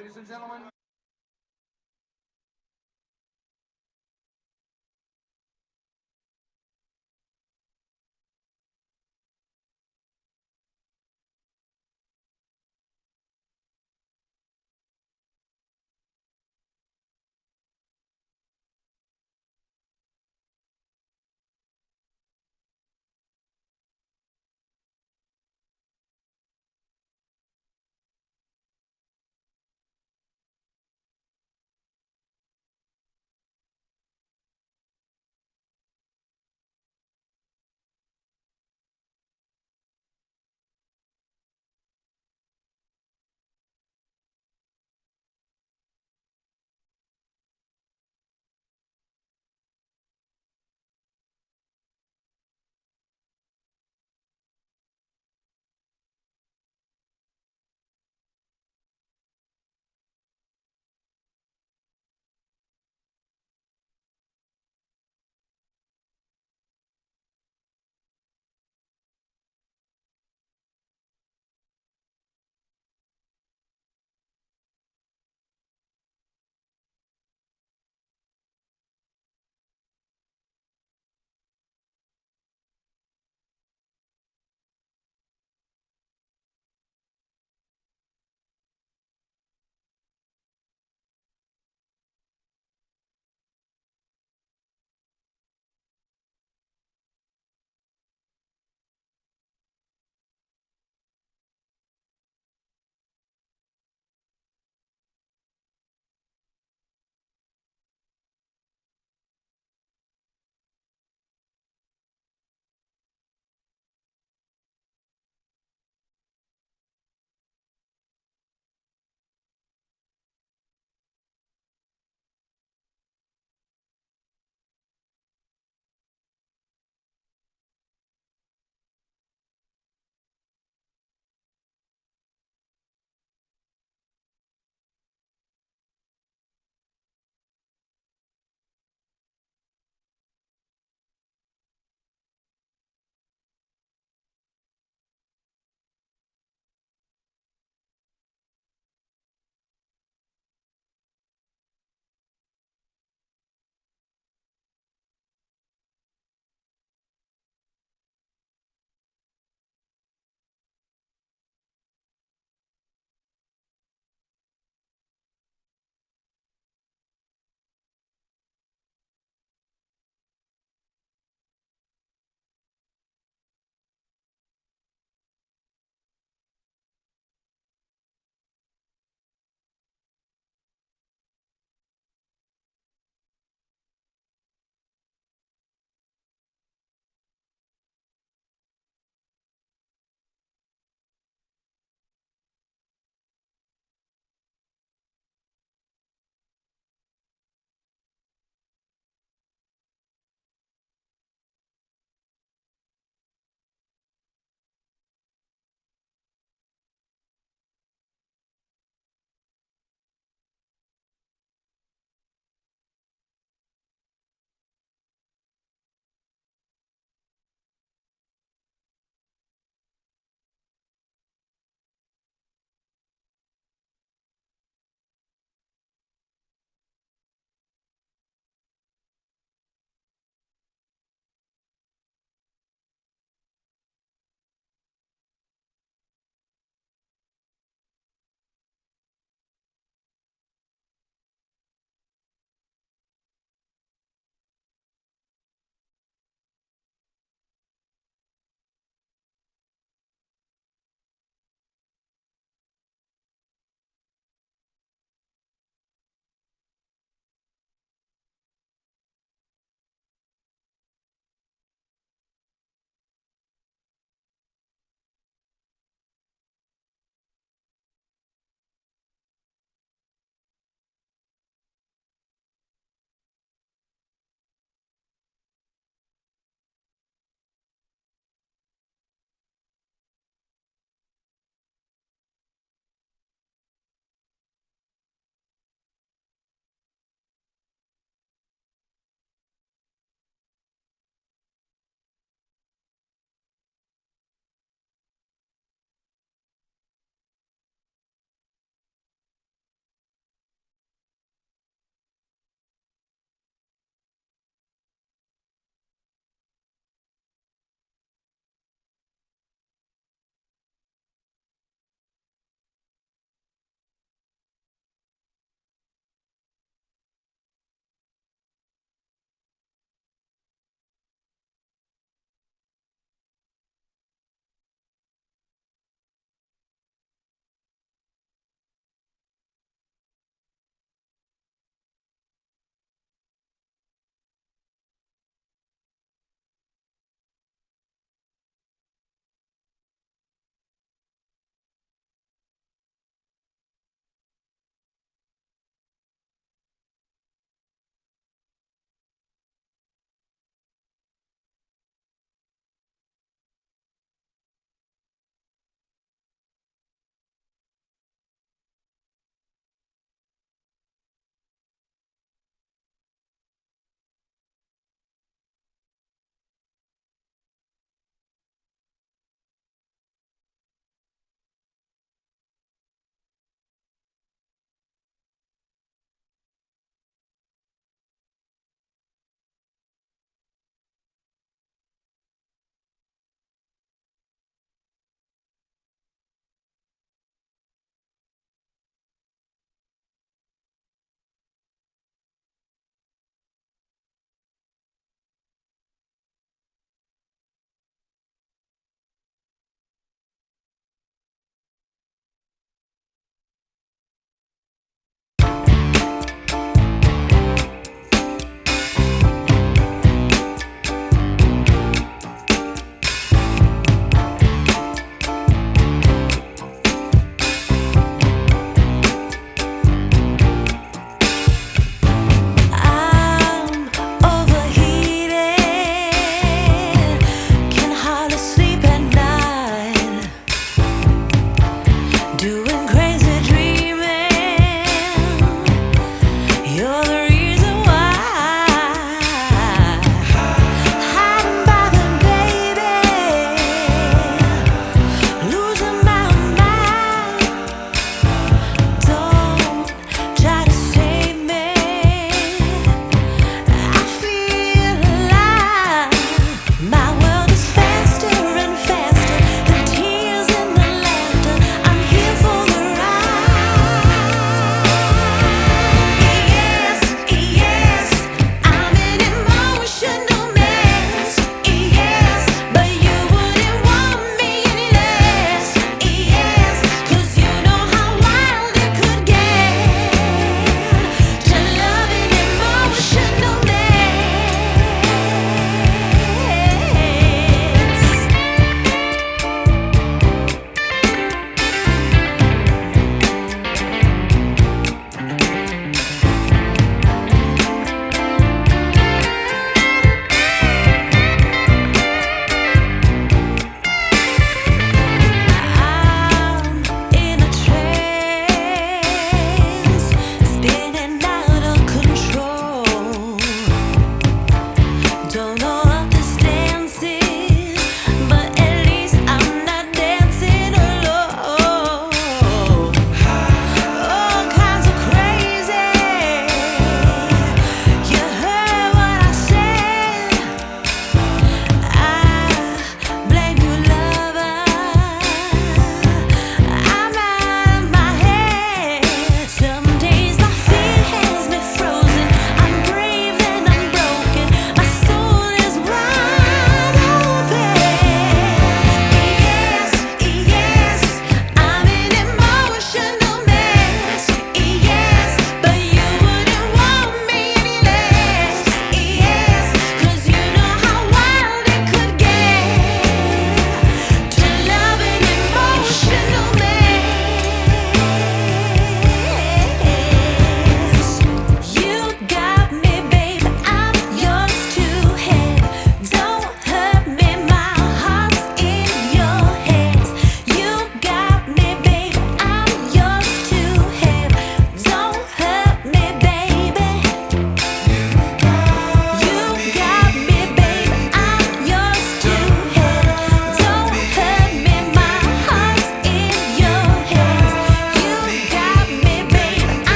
ladies and gentlemen.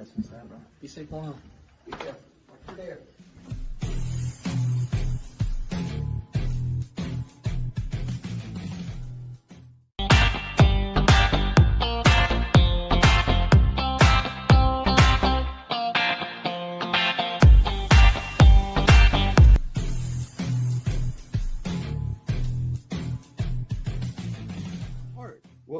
guys from that, bro. Be safe going home. Be careful. Watch your there.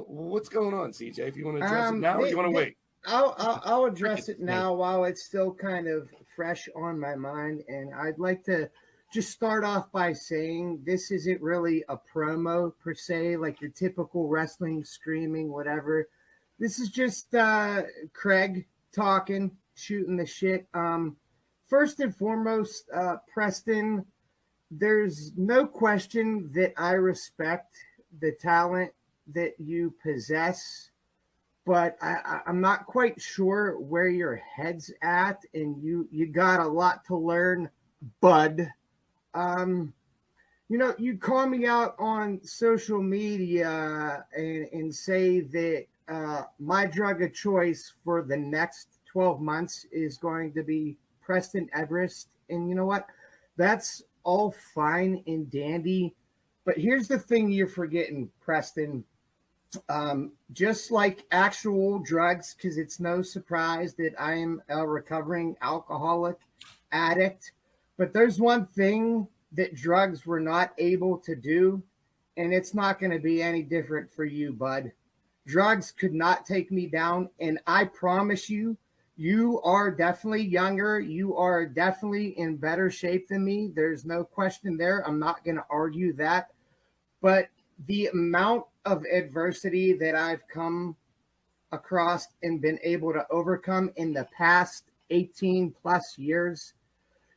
What's going on, CJ? If you want to address it now, or you want to wait? I'll address it now while it's still kind of fresh on my mind. And I'd like to just start off by saying this isn't really a promo per se, like your typical wrestling, screaming, whatever. This is just Craig talking, shooting the shit. First and foremost, Preston, there's no question that I respect the talent that you possess, but I'm not quite sure where your head's at, and you got a lot to learn, bud. You call me out on social media and say that my drug of choice for the next 12 months is going to be Preston Everest, and you know what? That's all fine and dandy, but here's the thing you're forgetting, Preston. Just like actual drugs, because it's no surprise that I am a recovering alcoholic addict, but there's one thing that drugs were not able to do, and it's not going to be any different for you, bud. Drugs could not take me down, and I promise you, you are definitely younger. You are definitely in better shape than me. There's no question there. I'm not going to argue that, but the amount of adversity that I've come across and been able to overcome in the past 18 plus years,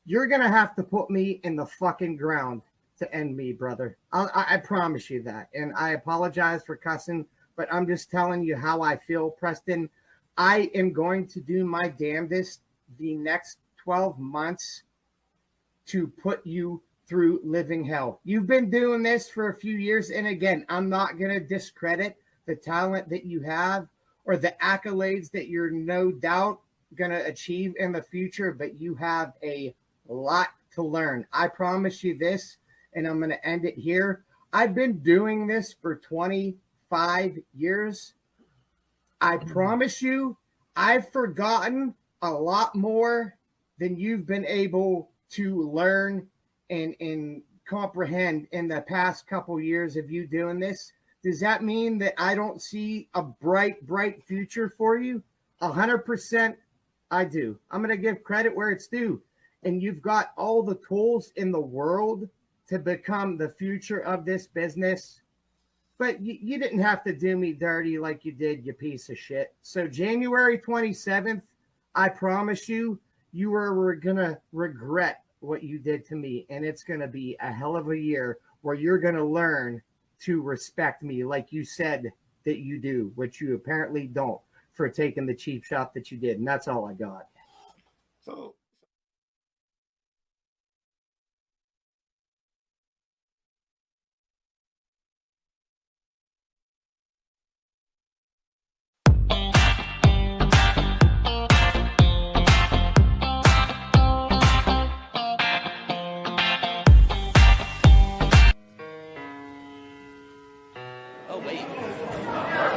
you're going to have to put me in the fucking ground to end me, brother. I promise you that. And I apologize for cussing, but I'm just telling you how I feel, Preston. I am going to do my damnedest the next 12 months to put you through living hell. You've been doing this for a few years, and again, I'm not going to discredit the talent that you have or the accolades that you're no doubt going to achieve in the future, but you have a lot to learn. I promise you this, and I'm going to end it here. I've been doing this for 25 years. I promise you, I've forgotten a lot more than you've been able to learn and comprehend in the past couple years of you doing this. Does that mean that I don't see a bright future for you? 100% I do. I'm going to give credit where it's due. And you've got all the tools in the world to become the future of this business. But you didn't have to do me dirty like you did, you piece of shit. So January 27th, I promise you, you are going to regret what you did to me, and it's going to be a hell of a year where you're going to learn to respect me like you said that you do, which you apparently don't, for taking the cheap shot that you did. And that's all I got. So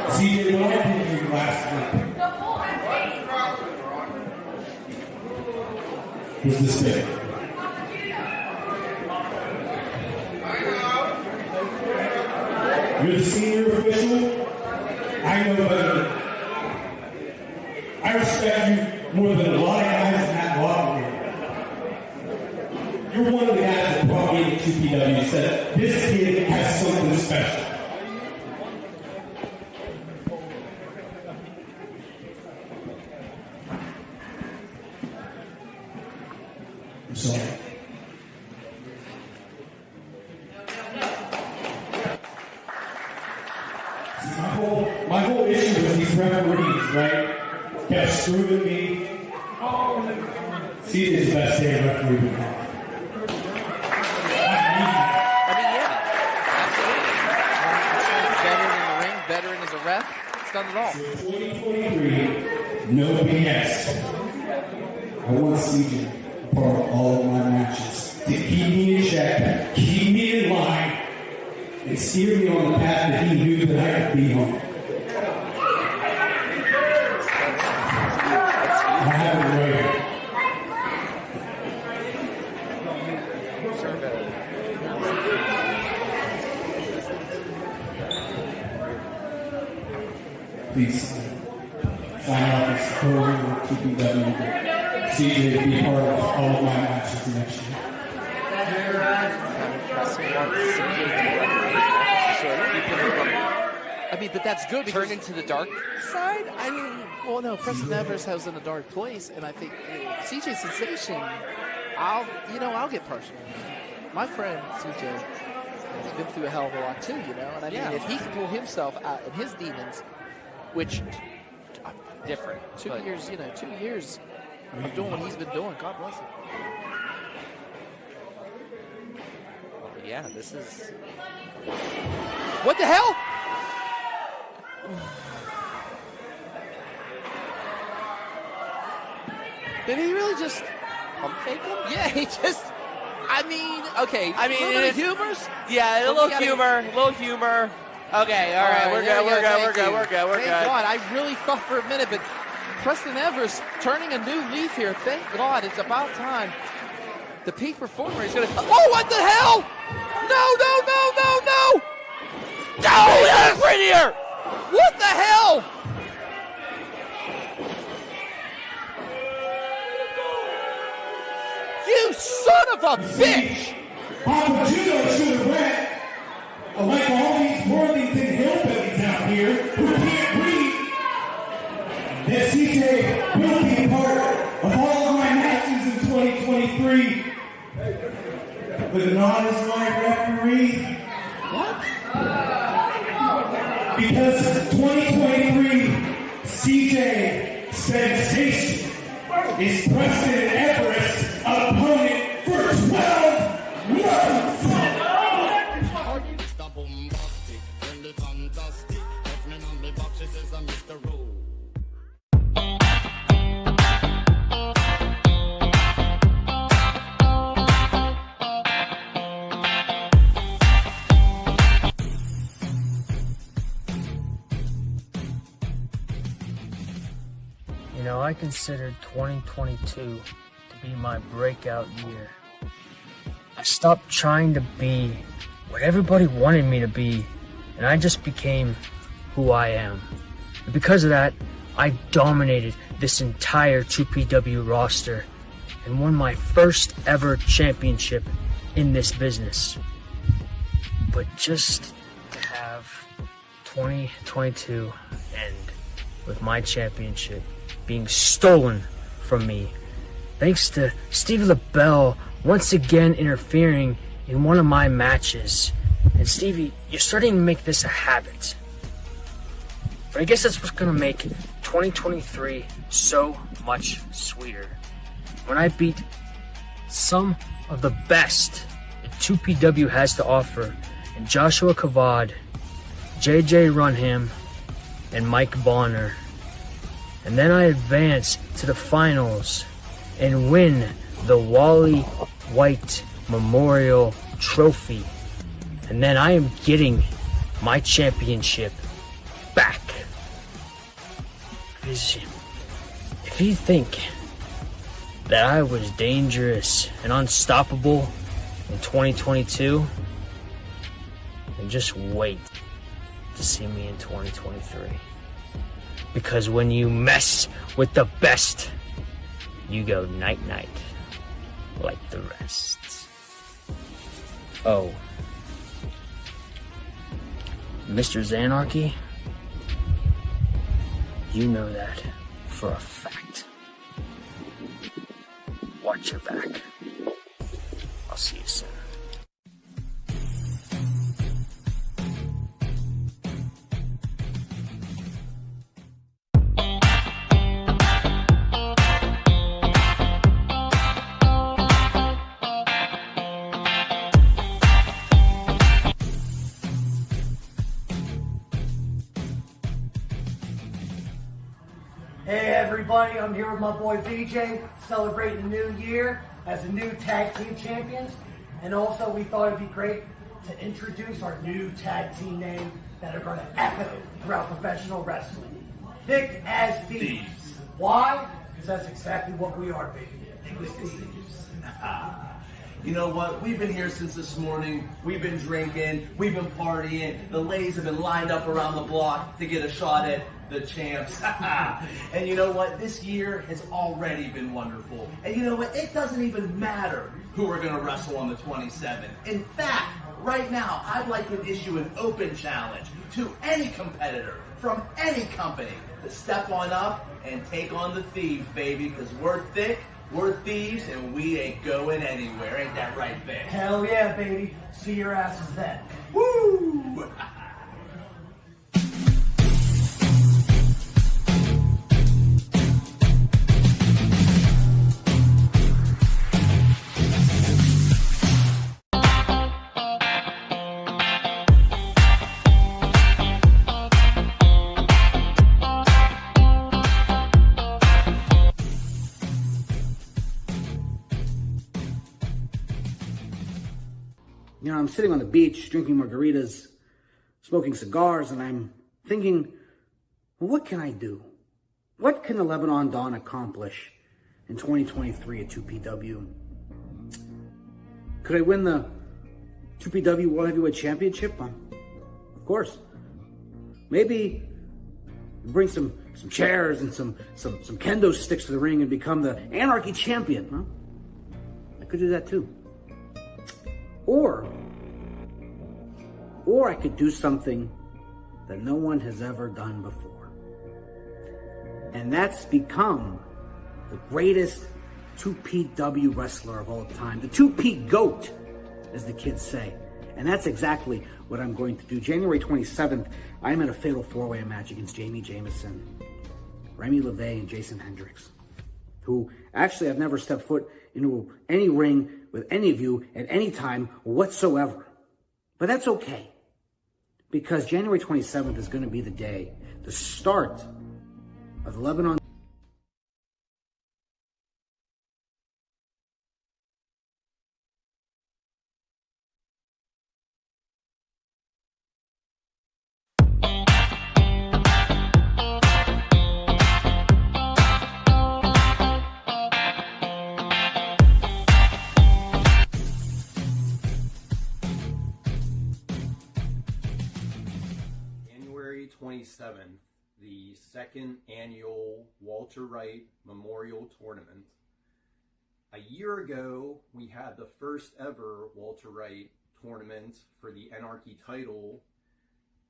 CJ, what happened to you last week? Was this big? You're the senior official. I know better. I respect you more than a lot of guys in that locker room. You're one of the guys that brought me to PW and said, this kid has something special. I'm sorry. See, my whole issue with these referees, right? Kept screwing me. CJ's the best day referee we have. Absolutely. Veteran in the ring, veteran as a ref. It's done it all. So 2023. No BS. I want CJ a part of all of my matches to keep me in check, keep me in line, and steer me on the path that he knew that I could be on. I have it right. Please sign off as supporting with TPW. CJ to be part of all of my matches next year. I mean, but that's good. Turn into the dark side? I mean, well, no, Preston Evers has in a dark place, and I think CJ Sensation, I'll get personal. My friend CJ has been through a hell of a lot too, and I mean, if he can pull himself out and his demons, which Different. 2 years, 2 years of doing what he's been doing, God bless him. Well, yeah, this is... What the hell? Did he really just pump fake him? Yeah, he just. I mean, okay. I mean, a little bit of humors. Yeah, a little humor. Okay, all right, we're good. Thank God. I really thought for a minute, but Preston Evers turning a new leaf here. Thank God, it's about time. The peak performer is going to. Oh, what the hell? No! Oh, that's prettier! What the hell? You son of a bitch! Papa Judo should have went like all these Worthington hillbillies out here who can't read. That CJ will be a part of all of my matches in 2023 with an honest line referee. What? Because 2023 CJ Sensation is Preston Everest, opponent for 12 months. You know, I considered 2022 to be my breakout year. I stopped trying to be what everybody wanted me to be, and I just became who I am. And because of that, I dominated this entire 2PW roster and won my first ever championship in this business. But just to have 2022 end with my championship being stolen from me, thanks to Stevie LaBelle once again interfering in one of my matches. And Stevie, you're starting to make this a habit. But I guess that's what's gonna make 2023 so much sweeter. When I beat some of the best that 2PW has to offer, and Joshua Kavad, JJ Runham, and Mike Bonner. And then I advance to the finals and win the Wally White Memorial Trophy. And then I am getting my championship back. Because if you think that I was dangerous and unstoppable in 2022, then just wait to see me in 2023. Because when you mess with the best, you go night-night like the rest. Oh. Mr. Zanarchy, you know that for a fact. Watch your back. I'll see you soon. Hey everybody, I'm here with my boy VJ, celebrating the new year as the new tag team champions. And also we thought it'd be great to introduce our new tag team name that are going to echo throughout professional wrestling. Thick as Thieves. Why? Because that's exactly what we are, baby. Thick as Thieves. You know what? We've been here since this morning. We've been drinking. We've been partying. The ladies have been lined up around the block to get a shot at the champs. And you know what? This year has already been wonderful. And you know what? It doesn't even matter who we're going to wrestle on the 27th. In fact, right now, I'd like to issue an open challenge to any competitor from any company to step on up and take on the Thieves, baby, because we're thick. We're thieves, and we ain't going anywhere. Ain't that right, Vic? Hell yeah, baby. See your asses then. Woo! You know, I'm sitting on the beach, drinking margaritas, smoking cigars, and I'm thinking, well, what can I do? What can the Lebanon Dawn accomplish in 2023 at 2PW? Could I win the 2PW World Heavyweight Championship? Of course. Maybe bring some chairs and some kendo sticks to the ring and become the Anarchy Champion. Huh? I could do that too. Or I could do something that no one has ever done before. And that's become the greatest 2PW wrestler of all time. The 2P GOAT, as the kids say. And that's exactly what I'm going to do. January 27th, I'm in a fatal four-way match against Jamie Jameson, Remy LeVay, and Jason Hendricks, who actually I've never stepped foot into any ring with any of you at any time whatsoever. But that's okay, because January 27th is going to be the day, the start of the Lebanon. January 27th, the second annual Walter Wright Memorial Tournament. A year ago, we had the first ever Walter Wright tournament for the Anarchy title,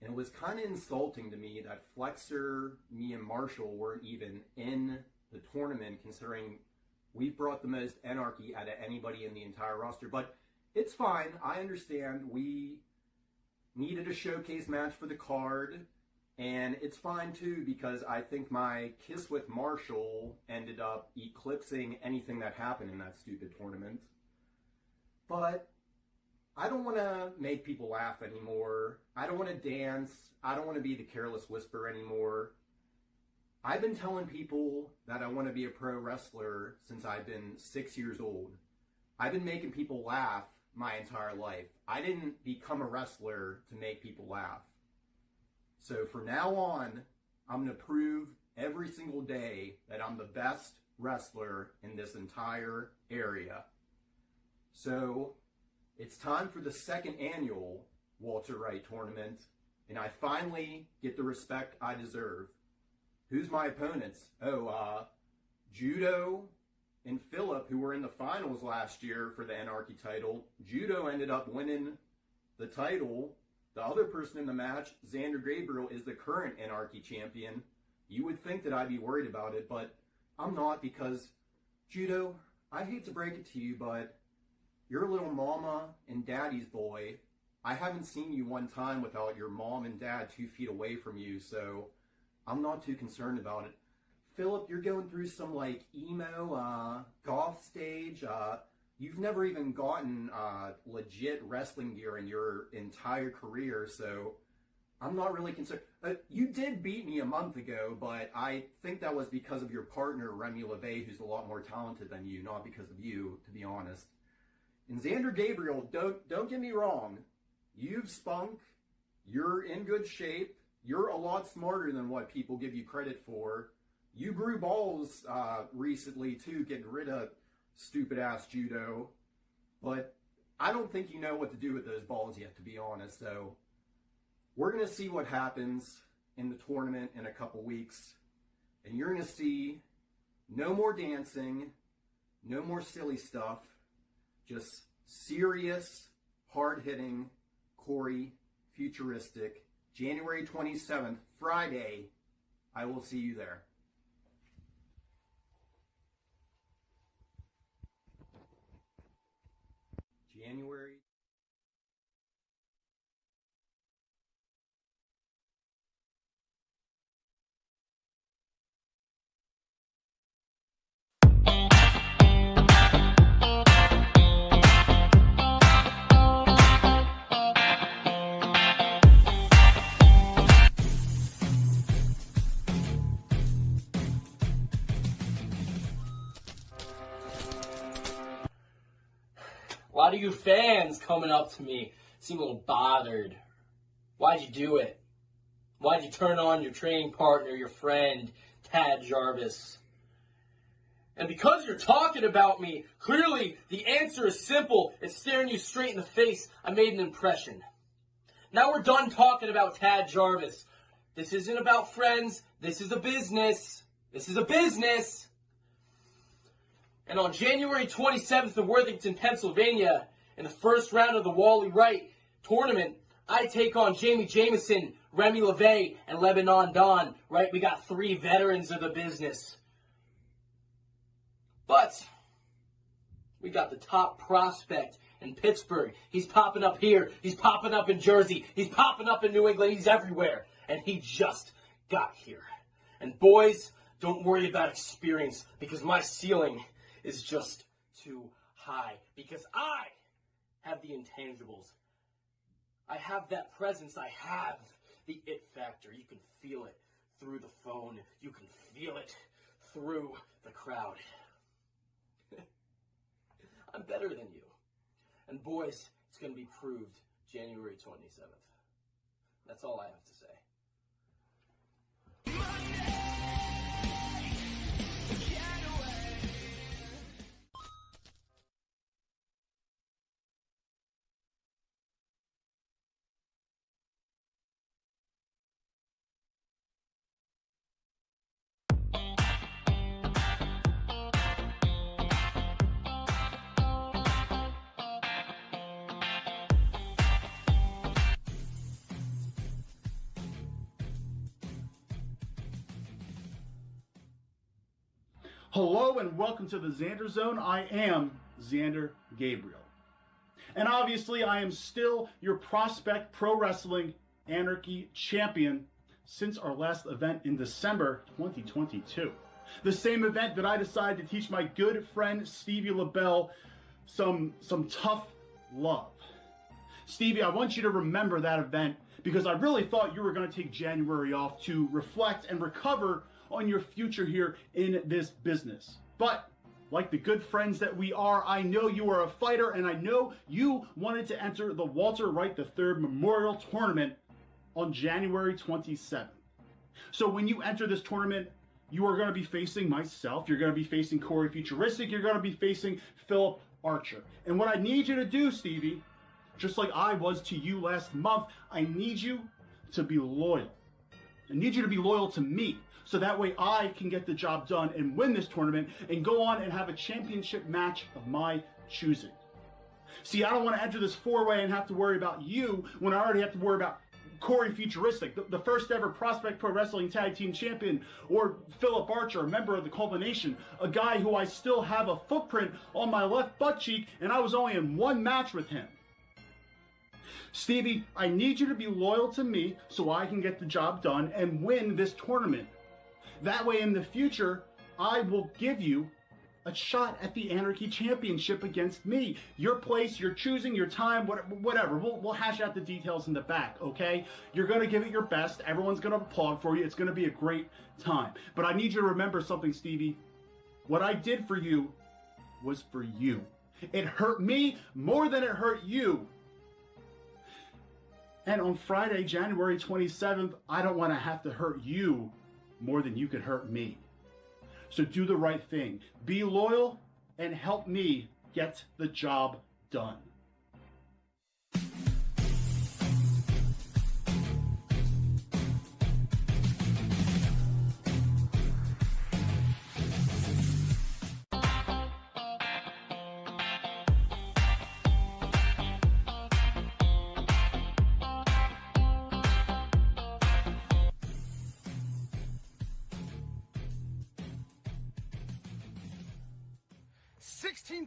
and it was kind of insulting to me that Flexer, me, and Marshall weren't even in the tournament, considering we brought the most Anarchy out of anybody in the entire roster. But it's fine. I understand. We needed a showcase match for the card, and it's fine too, because I think my kiss with Marshall ended up eclipsing anything that happened in that stupid tournament. But I don't want to make people laugh anymore. I don't want to dance. I don't want to be the careless whisper anymore. I've been telling people that I want to be a pro wrestler since I've been 6 years old. I've been making people laugh my entire life. I didn't become a wrestler to make people laugh. So from now on, I'm going to prove every single day that I'm the best wrestler in this entire area. So it's time for the second annual Walter Wright tournament, and I finally get the respect I deserve. Who's my opponents? Judo and Philip, who were in the finals last year for the Anarchy title. Judo ended up winning the title. The other person in the match, Xander Gabriel, is the current Anarchy champion. You would think that I'd be worried about it, but I'm not, because Judo, I hate to break it to you, but you're a little mama and daddy's boy. I haven't seen you one time without your mom and dad 2 feet away from you, so I'm not too concerned about it. Philip, you're going through some like emo golf stage. You've never even gotten legit wrestling gear in your entire career, so I'm not really concerned. You did beat me a month ago, but I think that was because of your partner, Remy LeVay, who's a lot more talented than you, not because of you, to be honest. And Xander Gabriel, don't get me wrong. You've spunk. You're in good shape. You're a lot smarter than what people give you credit for. You grew balls recently, too, getting rid of stupid-ass judo. But I don't think you know what to do with those balls yet, to be honest. So we're going to see what happens in the tournament in a couple weeks. And you're going to see no more dancing, no more silly stuff, just serious, hard-hitting, Corey, futuristic, January 27th, Friday. I will see you there. January. A lot of you fans coming up to me seem a little bothered. Why'd you do it? Why'd you turn on your training partner, your friend, Tad Jarvis? And because you're talking about me, clearly the answer is simple. It's staring you straight in the face. I made an impression. Now we're done talking about Tad Jarvis. This isn't about friends. This is a business. This is a business. And on January 27th in Worthington, Pennsylvania, in the first round of the Wally Wright tournament, I take on Jamie Jamison, Remy LeVay, and Lebanon Don. Right? We got 3 veterans of the business. But we got the top prospect in Pittsburgh. He's popping up here. He's popping up in Jersey. He's popping up in New England. He's everywhere. And he just got here. And boys, don't worry about experience, because my ceiling is just too high, because I have the intangibles. I have that presence. I have the it factor. You can feel it through the phone. You can feel it through the crowd. I'm better than you. And boys, it's going to be proved January 27th. That's all I have to say. Hello and welcome to the Xander Zone. I am Xander Gabriel. And obviously I am still your Prospect Pro Wrestling Anarchy champion since our last event in December 2022. The same event that I decided to teach my good friend Stevie LaBelle some tough love. Stevie, I want you to remember that event because I really thought you were going to take January off to reflect and recover on your future here in this business. But like the good friends that we are, I know you are a fighter, and I know you wanted to enter the Walter Wright III Memorial Tournament on January 27th. So when you enter this tournament, you are going to be facing myself, you're going to be facing Corey Futuristic, you're going to be facing Philip Archer. And what I need you to do, Stevie, just like I was to you last month, I need you to be loyal. I need you to be loyal to me, so that way I can get the job done and win this tournament and go on and have a championship match of my choosing. See, I don't want to enter this 4-way and have to worry about you when I already have to worry about Corey Futuristic, the first ever Prospect Pro Wrestling Tag Team Champion, or Philip Archer, a member of the Culmination, a guy who I still have a footprint on my left butt cheek, and I was only in 1 match with him. Stevie, I need you to be loyal to me so I can get the job done and win this tournament. That way in the future, I will give you a shot at the Anarchy Championship against me. Your place, your choosing, your time, whatever. We'll hash out the details in the back, okay? You're going to give it your best. Everyone's going to applaud for you. It's going to be a great time. But I need you to remember something, Stevie. What I did for you was for you. It hurt me more than it hurt you. And on Friday, January 27th, I don't want to have to hurt you more than you could hurt me. So do the right thing. Be loyal and help me get the job done.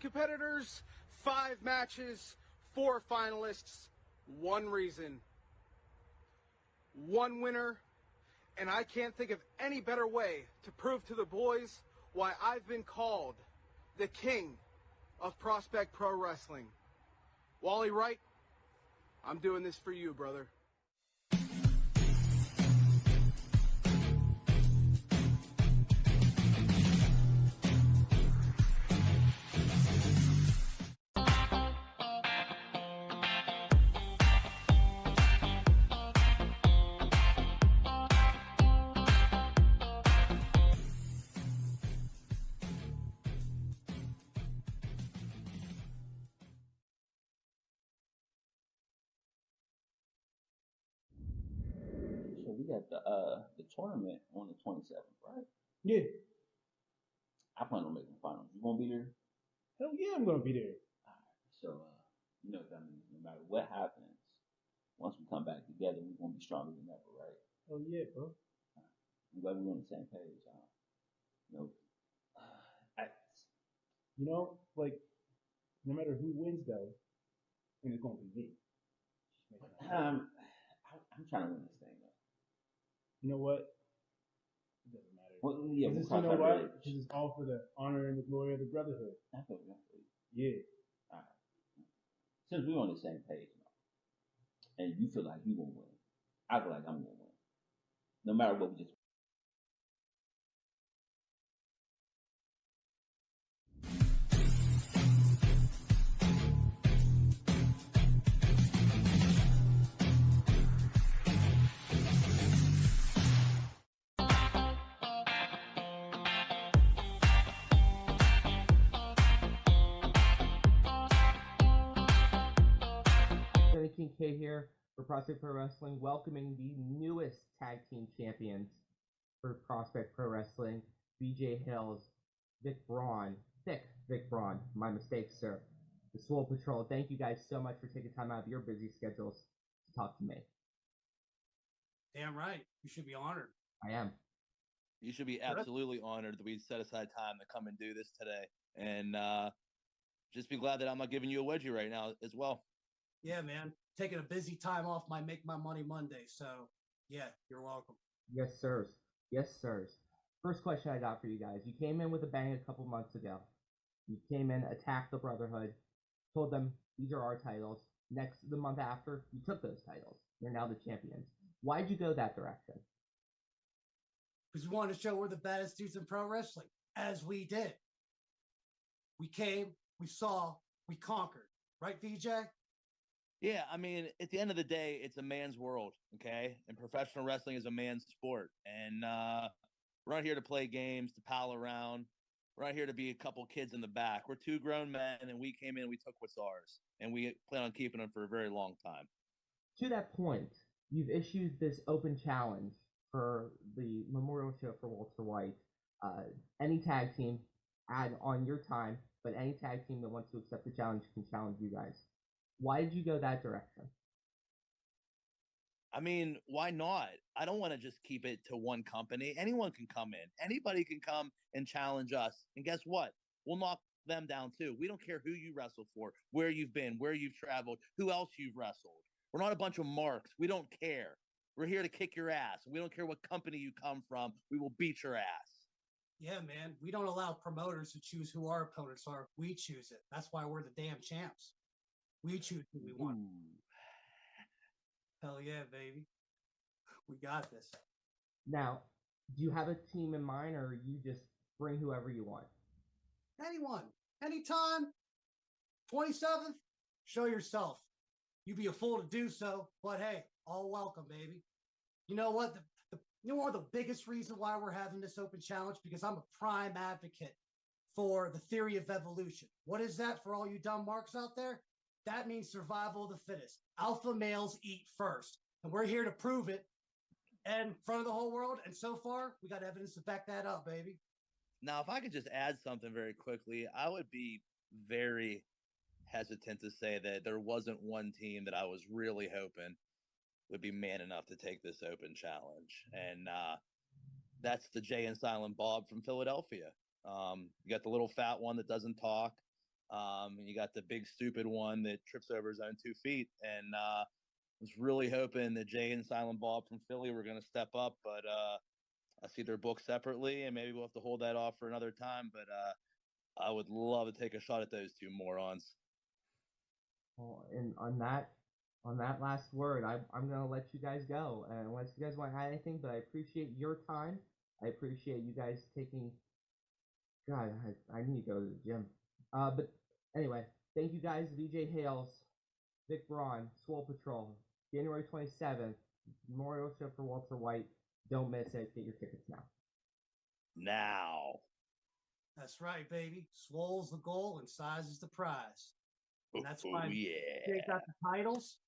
Competitors, 5 matches, 4 finalists, 1 reason, 1 winner, and I can't think of any better way to prove to the boys why I've been called the king of Prospect Pro Wrestling. Wally Wright, I'm doing this for you, brother. We got the tournament on the 27th, right? Yeah. I plan on making the finals. You gonna be there? Hell yeah, I'm gonna be there. All right. So you know, I mean, no matter what happens, once we come back together, we're gonna be stronger than ever, right? Hell yeah, bro. I'm glad we're on the same page. You know, like no matter who wins, though, I think it's gonna be me. I'm trying to win this thing, though. You know what? It doesn't matter. Well, yeah, you know why? Because it's all for the honor and the glory of the brotherhood. I feel you. Yeah. All right. Since we're on the same page now, and you feel like you're gonna win, I feel like I'm gonna win. No matter what we just. King K here for Prospect Pro Wrestling, welcoming the newest tag team champions for Prospect Pro Wrestling, BJ Hills, Vic Braun, my mistake, sir. The Swole Patrol. Thank you guys so much for taking time out of your busy schedules to talk to me. Damn right. You should be honored. I am. You should be absolutely honored that we set aside time to come and do this today. And just be glad that I'm not giving you a wedgie right now as well. Yeah, man. Taking a busy time off might make my money Monday. So, yeah, you're welcome. Yes, sirs. Yes, sirs. First question I got for you guys. You came in with a bang a couple months ago. You came in, attacked the Brotherhood, told them, these are our titles. The month after, you took those titles. You're now the champions. Why'd you go that direction? Because we wanted to show we're the baddest dudes in pro wrestling, as we did. We came, we saw, we conquered. Right, VJ? Yeah, I mean, at the end of the day, it's a man's world, okay? And professional wrestling is a man's sport. And we're not here to play games, to pal around. We're not here to be a couple kids in the back. We're 2 grown men, and we came in, we took what's ours. And we plan on keeping them for a very long time. To that point, you've issued this open challenge for the memorial show for Walter White. Any tag team, add on your time, but any tag team that wants to accept the challenge can challenge you guys. Why did you go that direction? I mean, why not? I don't want to just keep it to one company. Anyone can come in. Anybody can come and challenge us. And guess what? We'll knock them down too. We don't care who you wrestle for, where you've been, where you've traveled, who else you've wrestled. We're not a bunch of marks. We don't care. We're here to kick your ass. We don't care what company you come from. We will beat your ass. Yeah, man. We don't allow promoters to choose who our opponents are. We choose it. That's why we're the damn champs. We choose who we want. Hell yeah, baby. We got this. Now, do you have a team in mind, or you just bring whoever you want? Anyone, anytime. 27th, show yourself. You'd be a fool to do so, but hey, all welcome, baby. You know what? You know the biggest reason why we're having this open challenge? Because I'm a prime advocate for the theory of evolution. What is that for all you dumb marks out there? That means survival of the fittest. Alpha males eat first. And we're here to prove it in front of the whole world. And so far, we got evidence to back that up, baby. Now, if I could just add something very quickly, I would be very hesitant to say that there wasn't one team that I was really hoping would be man enough to take this open challenge. And that's the Jay and Silent Bob from Philadelphia. You got the little fat one that doesn't talk. And you got the big stupid one that trips over his own 2 feet. And was really hoping that Jay and Silent Bob from Philly were going to step up, but I see their book separately, and maybe we'll have to hold that off for another time. But I would love to take a shot at those two morons. Well, and on that last word, I'm going to let you guys go. Unless you guys want to add anything, but I appreciate your time. I appreciate you guys taking. God, I need to go to the gym. But anyway, thank you guys, VJ Hales, Vic Braun, Swole Patrol, January 27th, Memorial Show for Walter White. Don't miss it. Get your tickets now. Now. That's right, baby. Swole's the goal and size is the prize. And that's why yeah. they got the titles,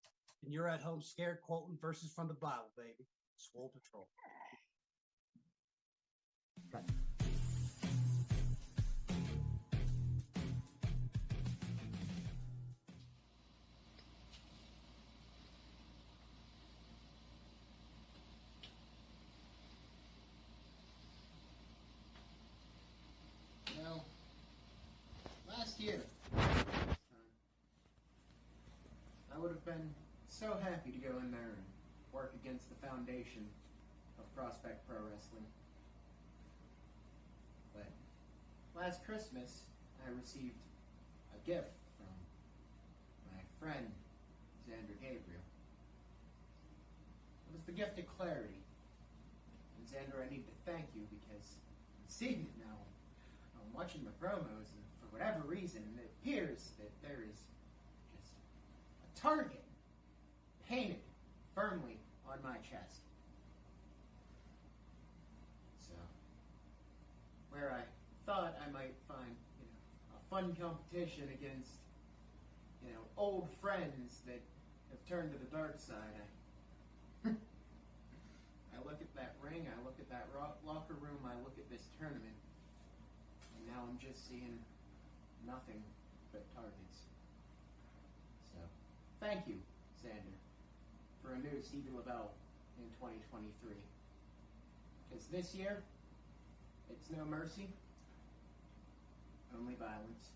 and you're at home scared quoting verses from the Bible, baby. Swole Patrol. Okay. Last year, I would have been so happy to go in there and work against the foundation of Prospect Pro Wrestling. But last Christmas, I received a gift from my friend, Xander Gabriel. It was the gift of clarity. And Xander, I need to thank you because I'm seeing it now. I'm watching the promos, and for whatever reason, it appears that there is just a target painted firmly on my chest. So, where I thought I might find, a fun competition against, old friends that have turned to the dark side, I look at that ring, I look at that locker room, I look at this tournament, and now I'm just seeing nothing but targets. So, thank you, Xander, for a new Stevie LaBelle in 2023. Because this year, it's no mercy, only violence.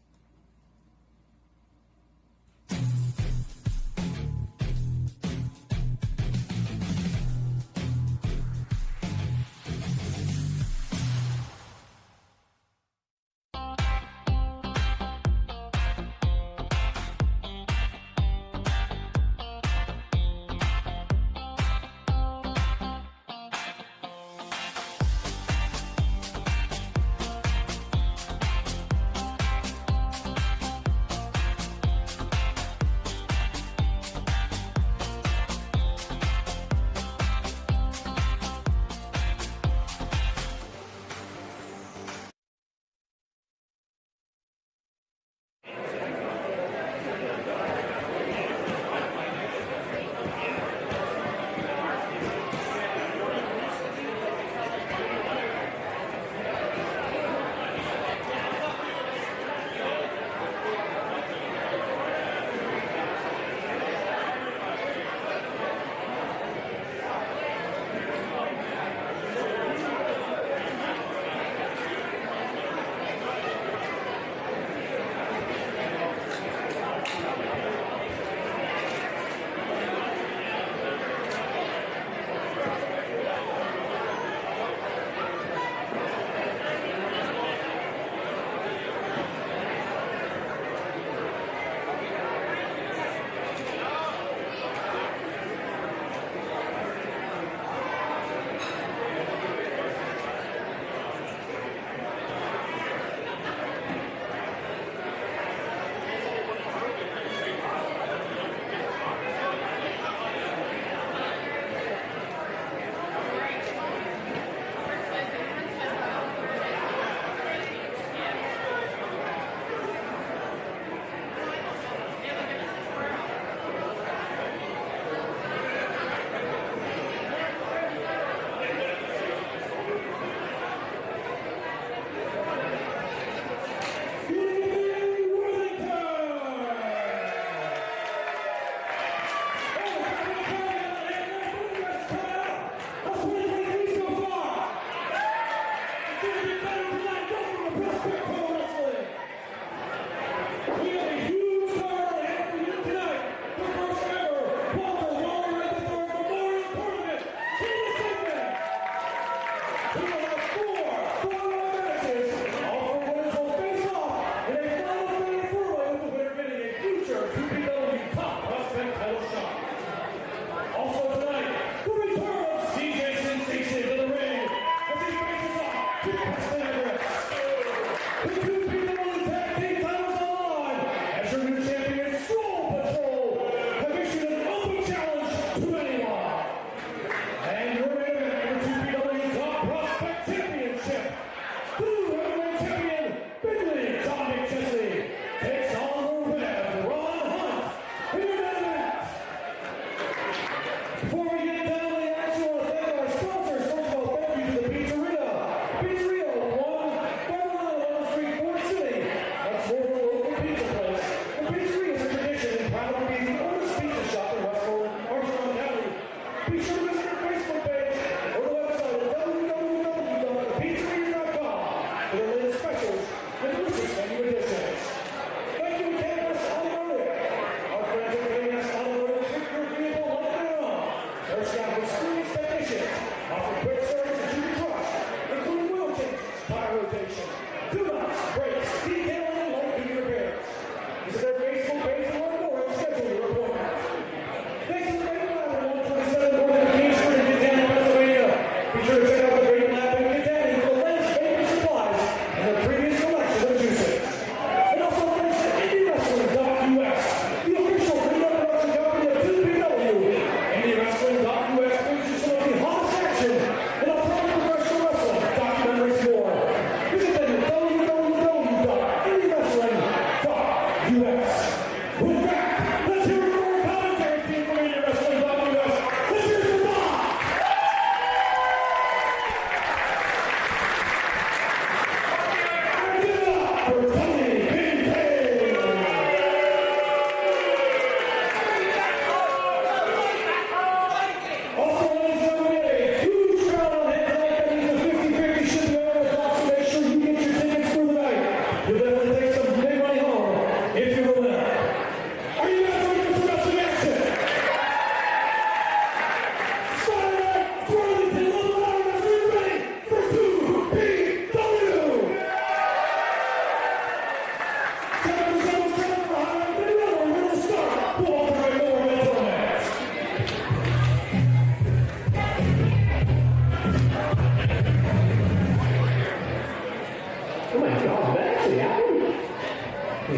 Whoa!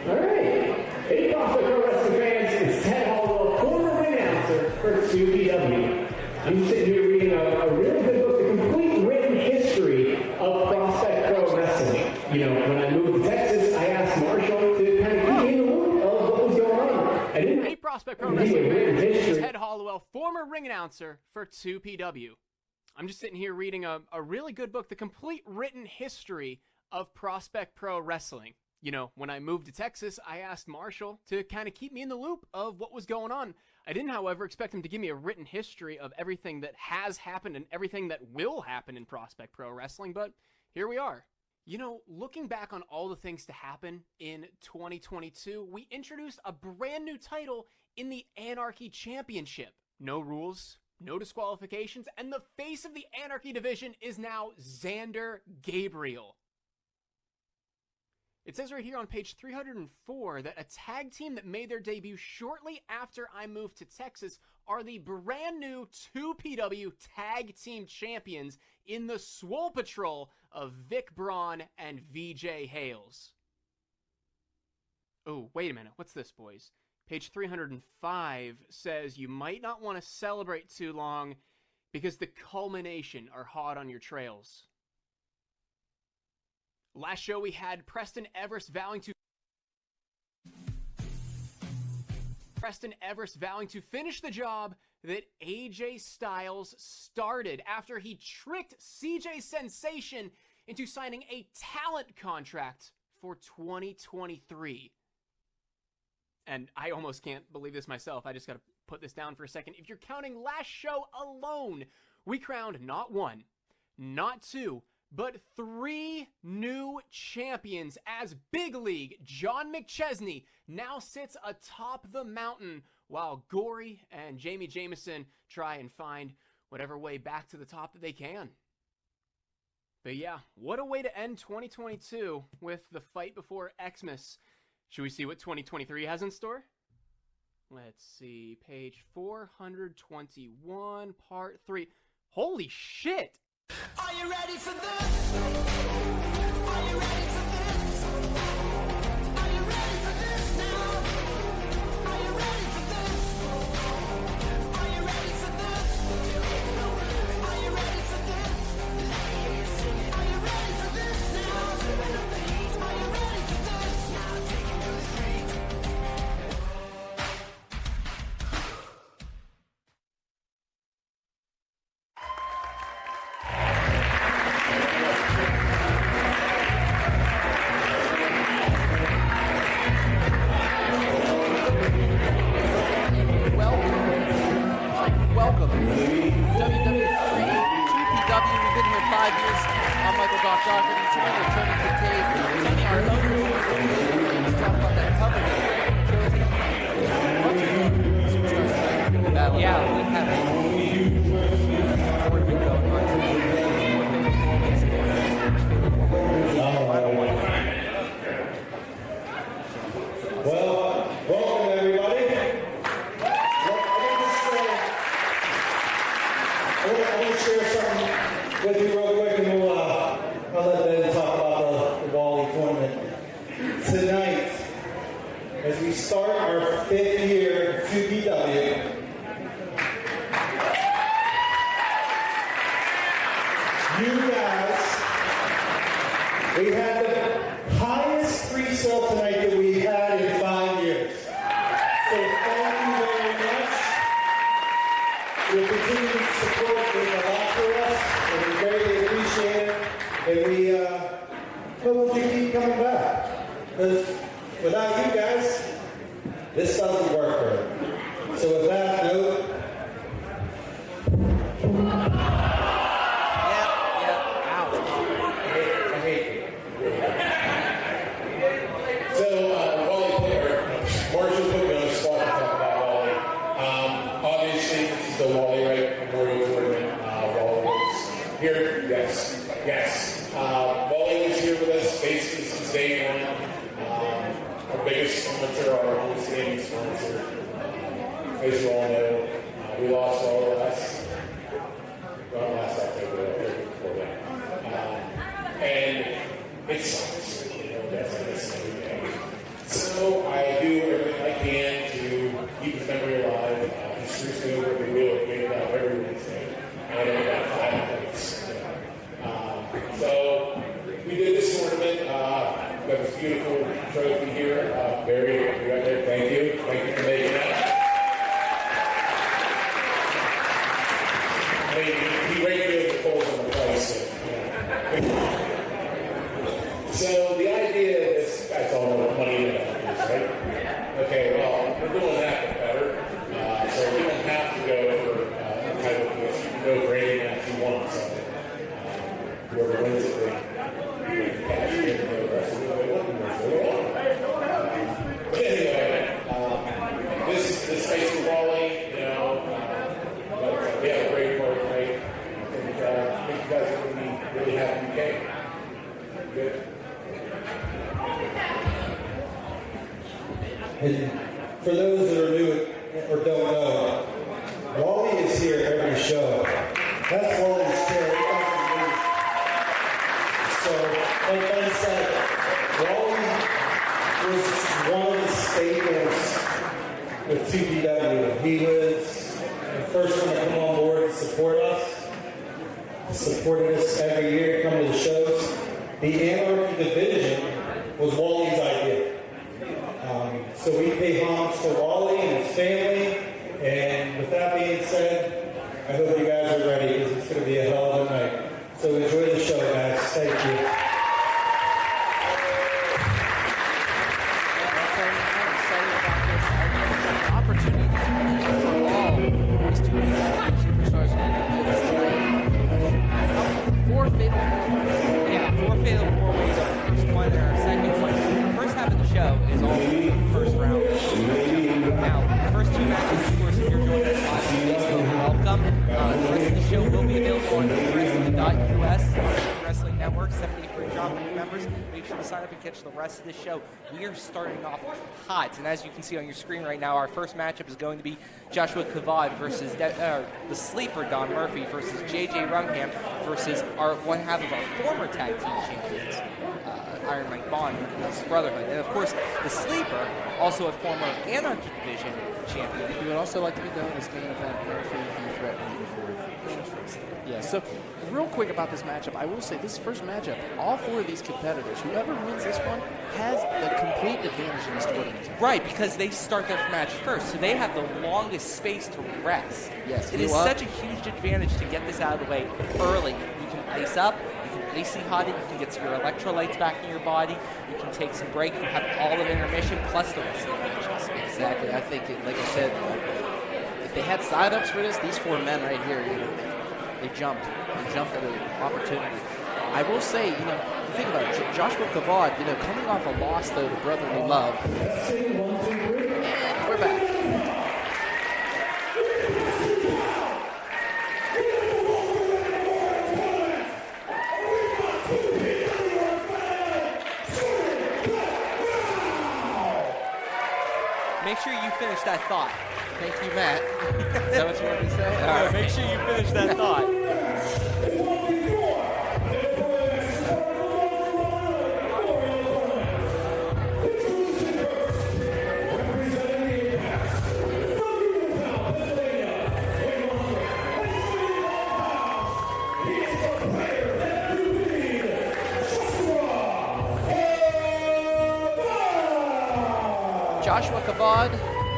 All right. Hey, Prospect Pro Wrestling fans, it's Ted Hallwell, former ring announcer for WW3. I'm sitting here reading a really good book, The Complete Written History of Prospect Pro Wrestling. You know, when I moved to Texas, I asked Marshall to kind of keep me in the loop of what was going on. Hey, Prospect Pro Wrestling fans, it's Ted Hallwell, former ring announcer for 2PW. I'm just sitting here reading a really good book, The Complete Written History of Prospect Pro Wrestling. You know, when I moved to Texas, I asked Marshall to kind of keep me in the loop of what was going on. I didn't, however, expect him to give me a written history of everything that has happened and everything that will happen in Prospect Pro Wrestling, but here we are. You know, looking back on all the things to happen in 2022, we introduced a brand new title in the Anarchy Championship. No rules, no disqualifications, and the face of the Anarchy division is now Xander Gabriel. It says right here on page 304 that a tag team that made their debut shortly after I moved to Texas are the brand new 2PW Tag Team Champions in the Swole Patrol of Vic Braun and VJ Hales. Oh, wait a minute. What's this, boys? Page 305 says you might not want to celebrate too long because the culmination are hot on your trails. Last show we had Preston Everest vowing to finish the job that AJ Styles started after he tricked CJ Sensation into signing a talent contract for 2023. And I almost can't believe this myself. I just got to put this down for a second. If you're counting last show alone, we crowned not one, not two, but 3 new champions as Big League John McChesney now sits atop the mountain while Gory and Jamie Jameson try and find whatever way back to the top that they can. But yeah, what a way to end 2022 with the fight before Xmas. Should we see what 2023 has in store? Let's see, page 421, part 3. Holy shit! Are you ready for this? Are you ready for this? Are you ready for this now? Are you ready for this? Are you ready for this? Are you ready for this? Are you ready for this now? Are you ready for this? Now take it to the street. Welcome. WW3, 2PW, we've been here 5 years. I'm Michael Doc Doherty, tonight we're turning the cave, turning our own. Let's talk about that cover. Yeah, we have it. Before we go on to the Well, welcome everybody. I'm going to share something with you real quick, and I'll let Ben talk about the Wally tournament. Tonight, as we start our 5th year at 2PW, you guys, we had the highest pre-sale tonight that we've had in 5 years. So thank you very much. Your continued support means a lot for us, and we greatly appreciate it. And we hope you keep coming back, because without you guys, this doesn't work right. So with that note, I hate you. So Wally Marshall put me on the spot to talk about Wally. Obviously, this is the Wally Wright Memorial Tournament. Wally was here. Yes. Wally was here with us basically since day one. Our biggest sponsor, our longest-standing sponsor. As you all know, we lost all of us. Well, last October, before that. And So the idea is, you guys all know what money in the bank is, right? Okay, well, we're doing that but better. So you don't have to go for title fish. You can go for any match you want. So whoever wins it, they cash in and the rest of the way on. But anyway, this space for Wally, you know, we had a great card tonight. I think you guys are going to be really happy you came. Good. And for those that are new or don't know, Wally is here every show. That's Wally's chair. So, like Ben said, Wally was one of the staples with 2PW. He was the first one to come on board and support us. Supported us every year, come to the shows. The Anarchy division was Wally's idea. So we pay homage to Wally and his family. And with that being said, I hope you guys are ready because it's going to be a hell of a night. So enjoy the show, guys. Thank you. Opportunity for all these two superstars. Four fatal four-ways. Yeah, 4 fatal four-ways. Our first one and our second one. The first half of the show is all first round. Now, the first two matches, of course, if you're joining us on Facebook, welcome. The rest of the show will be available on IndyWrestling.us, Wrestling Network, 73 job for new members. Make sure to sign up and catch the rest of the show. We are starting off hot, and as you can see on your screen right now, our first matchup is going to be Joshua Kavad versus the sleeper Don Murphy versus JJ Rungham versus one half of our former tag team champions, Iron Mike Bond and his Brotherhood. And of course, the sleeper, also a former Anarchy Division champion. He would also like to be known as main event Murphy, who threatened before. Yeah, so real quick about this matchup, I will say this first matchup, all four of these competitors, whoever wins this one, has the complete advantage in this tournament. Right, because they start their match first, so they have the longest space to rest. Yes, it is such a huge advantage to get this out of the way early. You can ice up, you can icy hot it, you can get your electrolytes back in your body, you can take some break, you have all of intermission plus the rest of the matches. Exactly, I think, like I said, if they had side-ups for this, these four men right here, they jumped at an opportunity. I will say, think about it, Joshua Kavad, coming off a loss, though, to Brotherly Love. And we're back. Make sure you finish that thought. Thank you, Matt. Is that what you wanted to say? All right, make sure you finish that thought. Joshua Kavad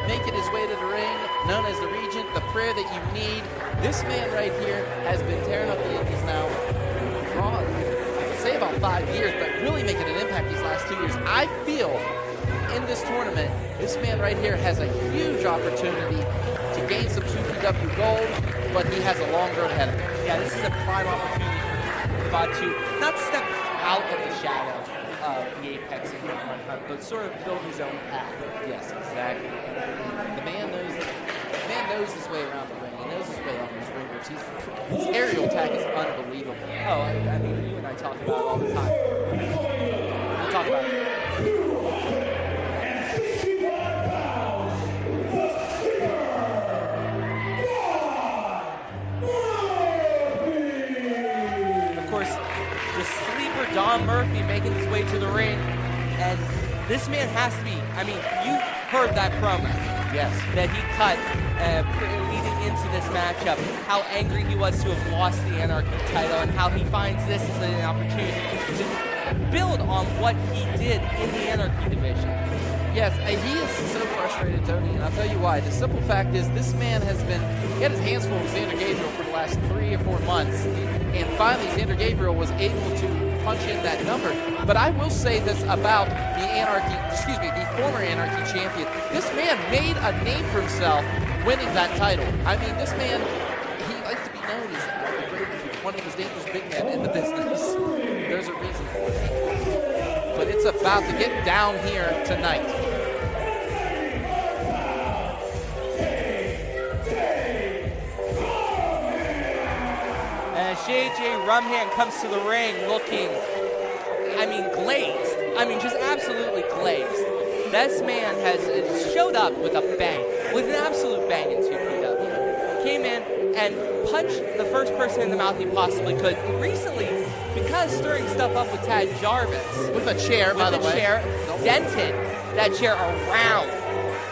making his way to the ring, known as the Regent, the prayer that you need. This man right here has been tearing up the Indies now for, I would say, about 5 years, but really making an impact these last 2 years. I feel in this tournament, this man right here has a huge opportunity to gain some 2PW gold, but he has a long road ahead of him. Yeah, this is a prime opportunity for Kavad to not step out of the shadow of the apex in one hunt, but sort of build his own path. Yes, exactly. The man knows his way around the ring. He knows his way on these ring grips. His aerial attack is unbelievable. Oh, I mean, you and I talk about it all the time. We'll talk about it. Of course, the sleeper Don Murphy making his way to the ring, and this man has to be, I mean, you heard that promo. Yes. That he cut leading into this matchup, how angry he was to have lost the Anarchy title and how he finds this as an opportunity to build on what he did in the Anarchy division. Yes, he is so frustrated, Tony, and I'll tell you why. The simple fact is this man he had his hands full with Xander Gabriel for the last 3 or 4 months. And finally, Xander Gabriel was able to punch in that number. But I will say this about the former Anarchy champion. This man made a name for himself winning that title. I mean, this man, he likes to be known as one of the most dangerous big men in the business. There's a reason for it. But it's about to get down here tonight. As JJ Rumham comes to the ring looking, glazed. Just absolutely glazed. This man has showed up with a bang, with an absolute bang in 2PW. Came in and punched the first person in the mouth he possibly could. Recently, because stirring stuff up with Tad Jarvis. With a chair, by the way. Dented that chair around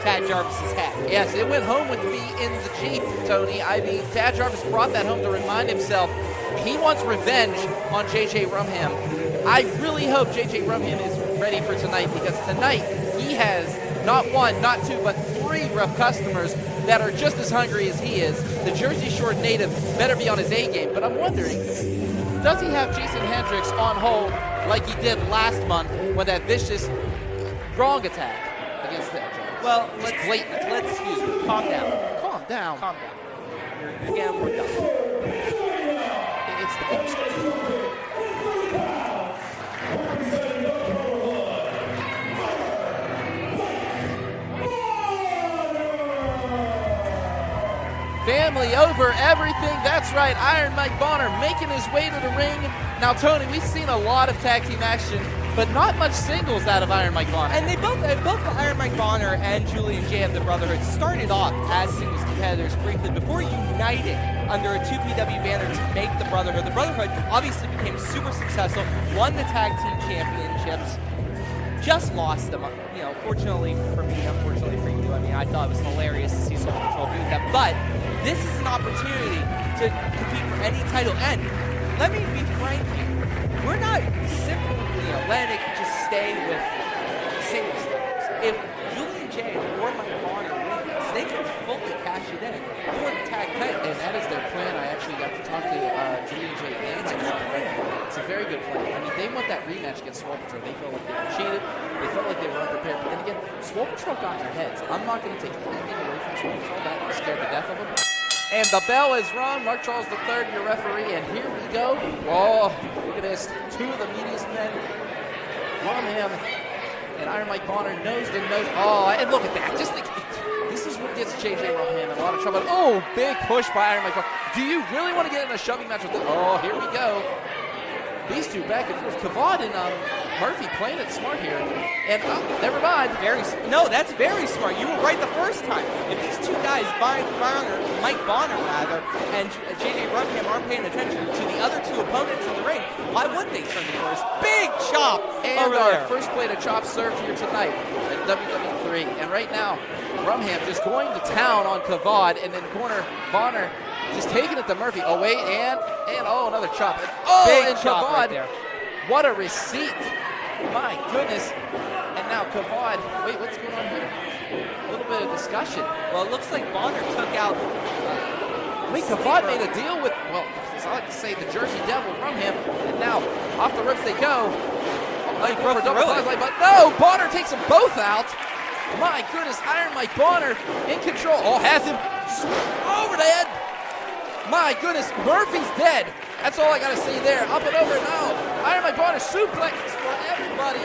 Tad Jarvis's head. Yes, it went home with me in the Jeep, Tony. I mean, Tad Jarvis brought that home to remind himself he wants revenge on JJ Rumham. I really hope JJ Rumham is ready for tonight, because tonight he has not one, not two, but 3 rough customers that are just as hungry as he is. The Jersey Shore native better be on his A game, but I'm wondering, does he have Jason Hendricks on hold like he did last month when that vicious wrong attack against Tad Jarvis? Well, let's calm down. Calm down. Calm down. Again, we're done. It's the best. Family over everything. That's right. Iron Mike Bonner making his way to the ring. Now, Tony, we've seen a lot of tag team action, but not much singles out of Iron Mike Bonner. And both Iron Mike Bonner and Julian J of the Brotherhood started off as singles competitors briefly before uniting under a 2PW banner to make the Brotherhood. The Brotherhood obviously became super successful, won the tag team championships, just lost them. Fortunately for me, unfortunately for you. I thought it was hilarious to see Soul Patrol do that, but this is an opportunity to compete for any title. And let me be frank here, we're not simply letting it just stay with single stars. If Julian J or Mike Bonner win this, they can fully cash it in for the tag title. And that is their plan. I actually got to talk to Julian J. It's a very good plan. They want that rematch against Swole Patrol. They felt like they were cheated. They felt like they were unprepared. But then again, Swole Patrol got their heads. I'm not going to take anything away from Swole Patrol. That scared the death of them. And the bell is rung. Mark Charles III, your referee. And here we go. Oh, look at this. 2 of the meatiest men. Rumham and Iron Mike Bonner nose to nose. Oh, and look at that. This is what gets JJ Rumham in a lot of trouble. Oh, big push by Iron Mike Bonner. Do you really want to get in a shoving match with this? Oh, here we go. These two back and forth. Kavad and Murphy playing it smart here. And never mind. That's very smart. You were right the first time. If these two guys, Mike Bonner rather, and JJ Rumham aren't paying attention to the other 2 opponents in the ring, why would they turn the corners? Big chop and over there. First plate of chops served here tonight at WW3. And right now, Rumham just going to town on Kavad, and then corner Bonner just taking it to Murphy. Oh, wait, and another chop. Big and chop Kavad, right there. What a receipt. My goodness. And now Kavad, wait, what's going on here? A little bit of discussion. Well, it looks like Bonner took out... Kavad made a deal with, as I like to say, the Jersey Devil, Rumham. And now, off the ropes they go. For double clothesline, but no, Bonner takes them both out. My goodness, Iron Mike Bonner in control. Oh, has him over the head. My goodness, Murphy's dead. That's all I got to say there. Up and over now. Iron Mike Bonner suplexes for everybody.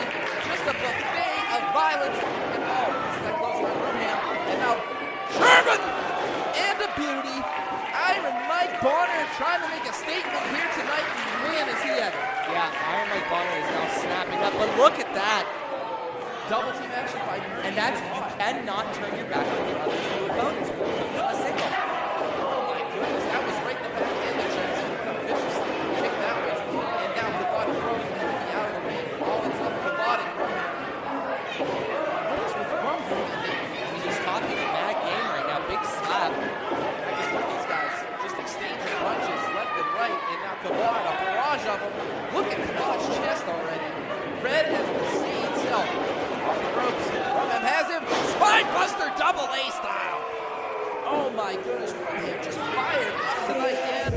Just a buffet of violence. And it's that close line Rumham. And now Sherman and a beauty. Iron Mike Bonner trying to make a statement here tonight. Man, is he ever. Yeah, Iron Mike Bonner is now snapping up. But look at that. Double team action by Murphy. And that's, you cannot turn your back on your other 2 opponents. A single. Oh my goodness, that was right in the back end of Jackson. A vicious kick that way. And now Kavad throwing Murphy out of the ring. All that's left of Kavad and Rumham. What is with Rumham? He's talking a mad game right now. Big slap. I guess with these guys just exchanging punches left and right. And now Kavad, a barrage of them. Look at Kavad's chest already. Red as the sea itself. Off the ropes. Rumham has him. Spine buster double A style. Oh my goodness, Rumham just fired up tonight, and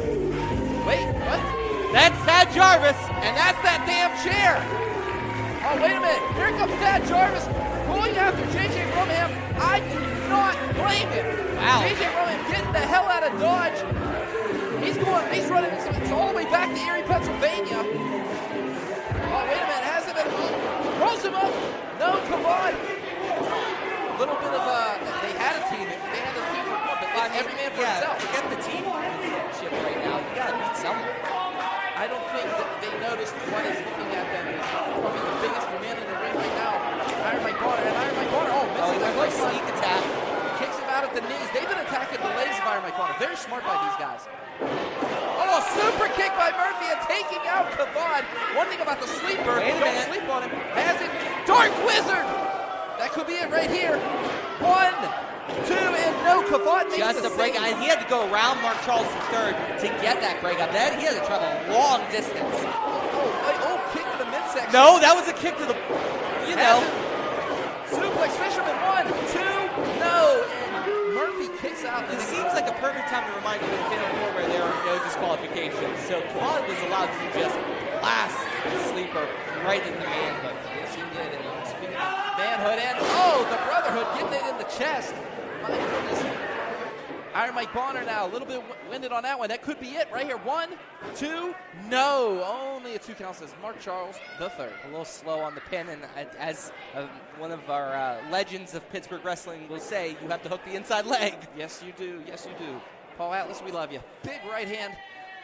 Tad Jarvis. And that's that damn chair. Oh, wait a minute. Here comes Tad Jarvis going after J.J. Rumham. I do not blame him. Wow. J.J. Rumham getting the hell out of Dodge. He's running it's all the way back to Erie, Pennsylvania. Oh, wait a minute. Has him in. Rolls him up. No, Kavad. A little bit of they had a team. They had a team report, but it's every man for himself. Forget the team championship right now. You got to beat someone. I don't think that they noticed what is looking at them. It's probably the biggest man in the ring right now. Iron Mike Bonner. Oh, missing that like sneak attack. Kicks him out at the knees. They've been attacking the legs of Iron Mike Bonner. Very smart by these guys. Oh, super kick by Murphy and taking out Kavad. One thing about the sleeper, don't sleep on him, has it. Dark Wizard! That could be it right here. 1, 2, and no, Kavad makes just a break, and he had to go around Mark Charles III to get that break up. That he had to travel a long distance. Oh, kick to the midsection. No, that was a kick to the, you know. Suplex Fisherman, 1, 2, no, and Murphy kicks out. It seems like a perfect time to remind you of the Fatal 4 where there are no disqualifications. So Kavad was allowed to just blast the sleeper right in the manhood. Yes, he did. And speaking of manhood, and the Brotherhood getting it in the chest. My goodness. Iron Mike Bonner now, a little bit winded on that one. That could be it right here. 1, 2, no. Only a 2 count, says Mark Charles III. A little slow on the pin, and as one of our legends of Pittsburgh wrestling will say, you have to hook the inside leg. Yes, you do. Yes, you do. Paul Atlas, we love you. Big right hand.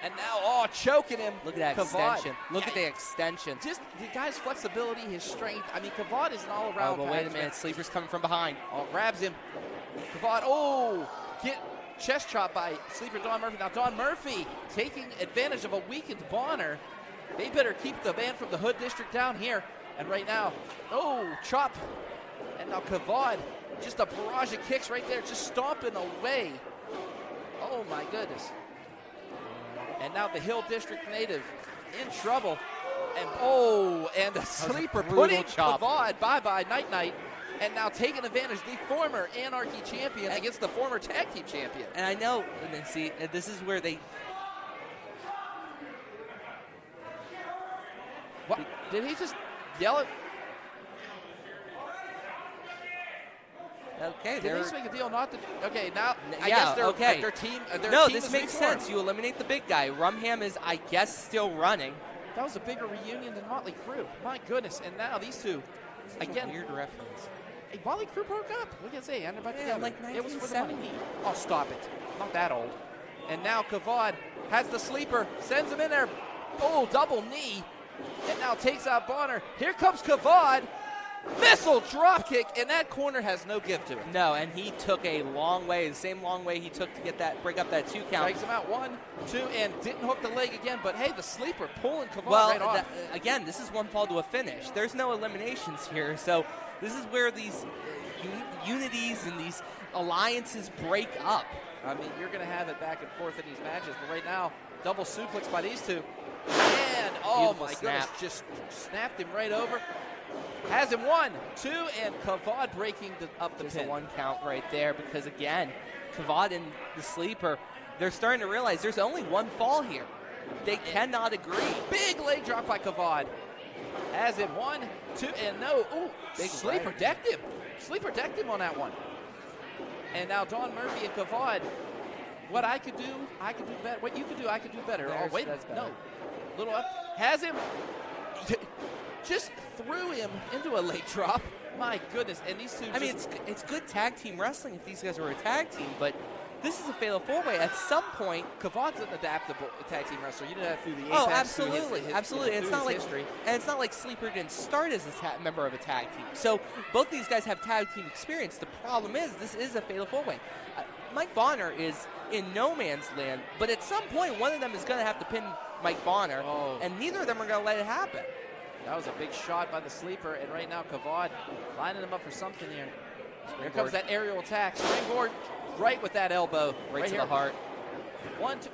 And now, choking him. Look at that Kavad. extension. Look at the extension. Just the guy's flexibility, his strength. I mean, Kavad is an all-around. Oh, but wait a minute. Sleeper's coming from behind. Grabs him. Kavad, get chest chop by Sleeper Don Murphy. Now, Don Murphy taking advantage of a weakened Bonner. They better keep the man from the Hood District down here. And right now, chop. And now Kavad, just a barrage of kicks right there, just stomping away. Oh, my goodness. And now the Hill District native in trouble. And the sleeper putting Kavad bye-bye, night-night. And now taking advantage, the former Anarchy champion against the former tag team champion. And I know, and then see, this is where they... What? Did he just yell it? Okay, did they just make a deal not to? Okay, now I yeah, guess they're okay. Their team. No, team this makes sense. You eliminate the big guy. Rumham is, I guess, still running. That was a bigger reunion than Motley Crue. My goodness! And now these two, again, weird reference. Hey, Motley Crue broke up. What can I say? Yeah, like it was for the 1970. money. Oh, stop it! Not that old. And now Kavad has the sleeper, sends him in there. Oh, double knee, and now takes out Bonner. Here comes Kavad. Missile dropkick, and that corner has no give to it. No, and he took a long way, the same long way he took to get that, break up that 2 count. Breaks him out 1, 2, and didn't hook the leg again. But hey, the sleeper pulling Kavad right off. Again, this is one fall to a finish. There's no eliminations here, so this is where these unities and these alliances break up. I mean, you're going to have it back and forth in these matches, but right now, double suplex by these two. And, beautiful my snap. goodness, just snapped him right over. Has him 1, 2, and Kavad breaking up the Just pin. a 1 count right there because, again, Kavad and the sleeper, they're starting to realize there's only one fall here. They cannot agree. Big leg drop by Kavad. Has him 1, 2, and no. Ooh, big sleeper leg. decked him. Sleeper decked him on that one. And now Don Murphy and Kavad. What I could do better. What you could do, I could do better. Oh, wait, that's better. no. Little up. Has him. Just threw him into a leg drop. My goodness. And these two. I mean, it's good tag team wrestling if these guys were a tag team, but this is a fatal 4-way. At some point, Kavad's an adaptable tag team wrestler. You know that through the Apex. Oh, absolutely, absolutely. Through It's not like history. and it's not like Sleeper didn't start as a member of a tag team. So both these guys have tag team experience. The problem is this is a fatal 4-way. Mike Bonner is in no man's land, but at some point one of them is going to have to pin Mike Bonner, and neither of them are going to let it happen. That was a big shot by the sleeper, and right now Kavad lining him up for something here. Here comes that aerial attack. Springboard right with that elbow. Right to here. the heart. 1, 2.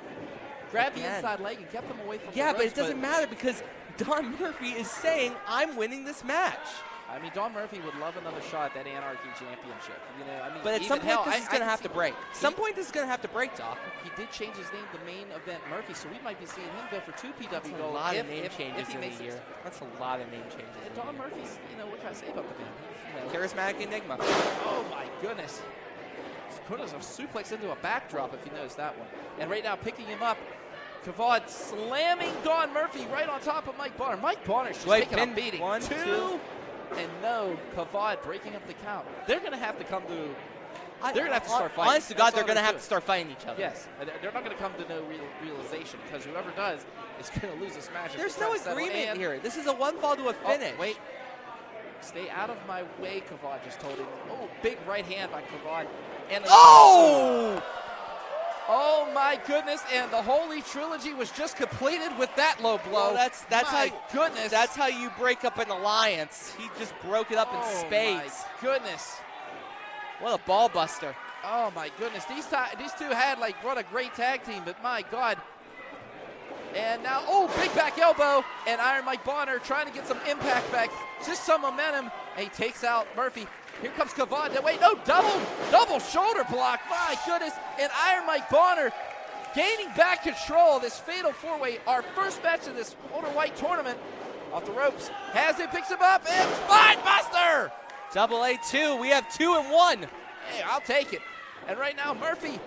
Grab the inside leg and kept them away from the but ropes, it doesn't matter because Don Murphy is saying, I'm winning this match. I mean, Don Murphy would love another shot at that Anarchy Championship. You know, I mean, But at some point, this is going to have to break. Some point, this is going to have to break, Doc. He did change his name to Main Event Murphy, so we might be seeing him go for 2 PW That's a gold. lot of name changes in a makes year. it. That's a lot of name changes. And Don Murphy's, you know, what can I say about the man? You know, Charismatic enigma. Oh my goodness. He's put us a suplex into a backdrop if you notice that one. And right now picking him up, Kavad slamming Don Murphy right on top of Mike Bonner. Mike Bonner's just taking a beating. 1, 2. And no, Kavad breaking up the count. They're going to have to come to, they're going to have to start fighting. Honest to God, they're going to have to start fighting each other. Yes, they're not going to come to no realization because whoever does is going to lose this match. There's no agreement here. This is a one fall to a finish. Oh, wait. Stay out of my way, Kavad just told him. Oh, big right hand by Kavad. And oh! Oh my goodness! And the Holy Trilogy was just completed with that low blow. Well, that's my how goodness. That's how you break up an alliance. He just broke it up in spades. My goodness! What a ball buster! Oh my goodness! These two had like what a great tag team, but my God! And now, oh, big back elbow, and Iron Mike Bonner trying to get some impact back, just some momentum, and he takes out Murphy. Here comes Kavad. Wait, no, double shoulder block. My goodness. And Iron Mike Bonner gaining back control of this fatal four-way. Our first match of this Ultra White tournament. Off the ropes. Has it, picks him up, and Spine Buster. Double A2. We have 2 and 1. Hey, I'll take it. And right now, Murphy,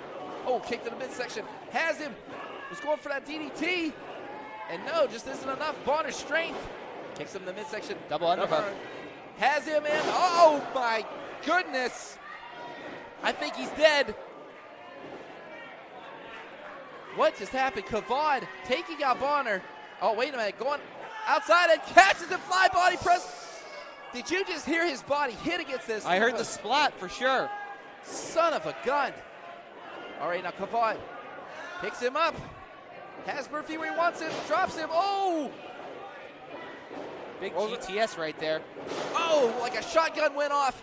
oh, kick to the midsection. Has him. Was going for that DDT. And no, just isn't enough. Bonner's strength. Kicks him to the midsection. Double underhook. Has him in. Oh, my goodness. I think he's dead. What just happened? Kavad taking out Bonner. Oh, wait a minute. Going outside and catches him. Fly body press. Did you just hear his body hit against this? I heard the splat for sure. Son of a gun. All right, now Kavad picks him up. Has Murphy where he wants him. Drops him. Oh! Big GTS right there. Oh, like a shotgun went off.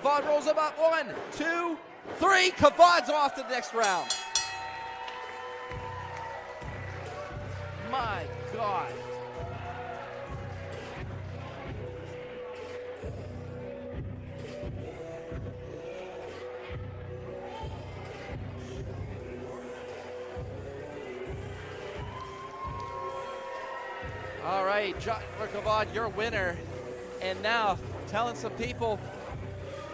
Kavad rolls him up. 1, 2, 3. Kavad's off to the next round. My God. All right, Joshua Kavad, your winner. And now telling some people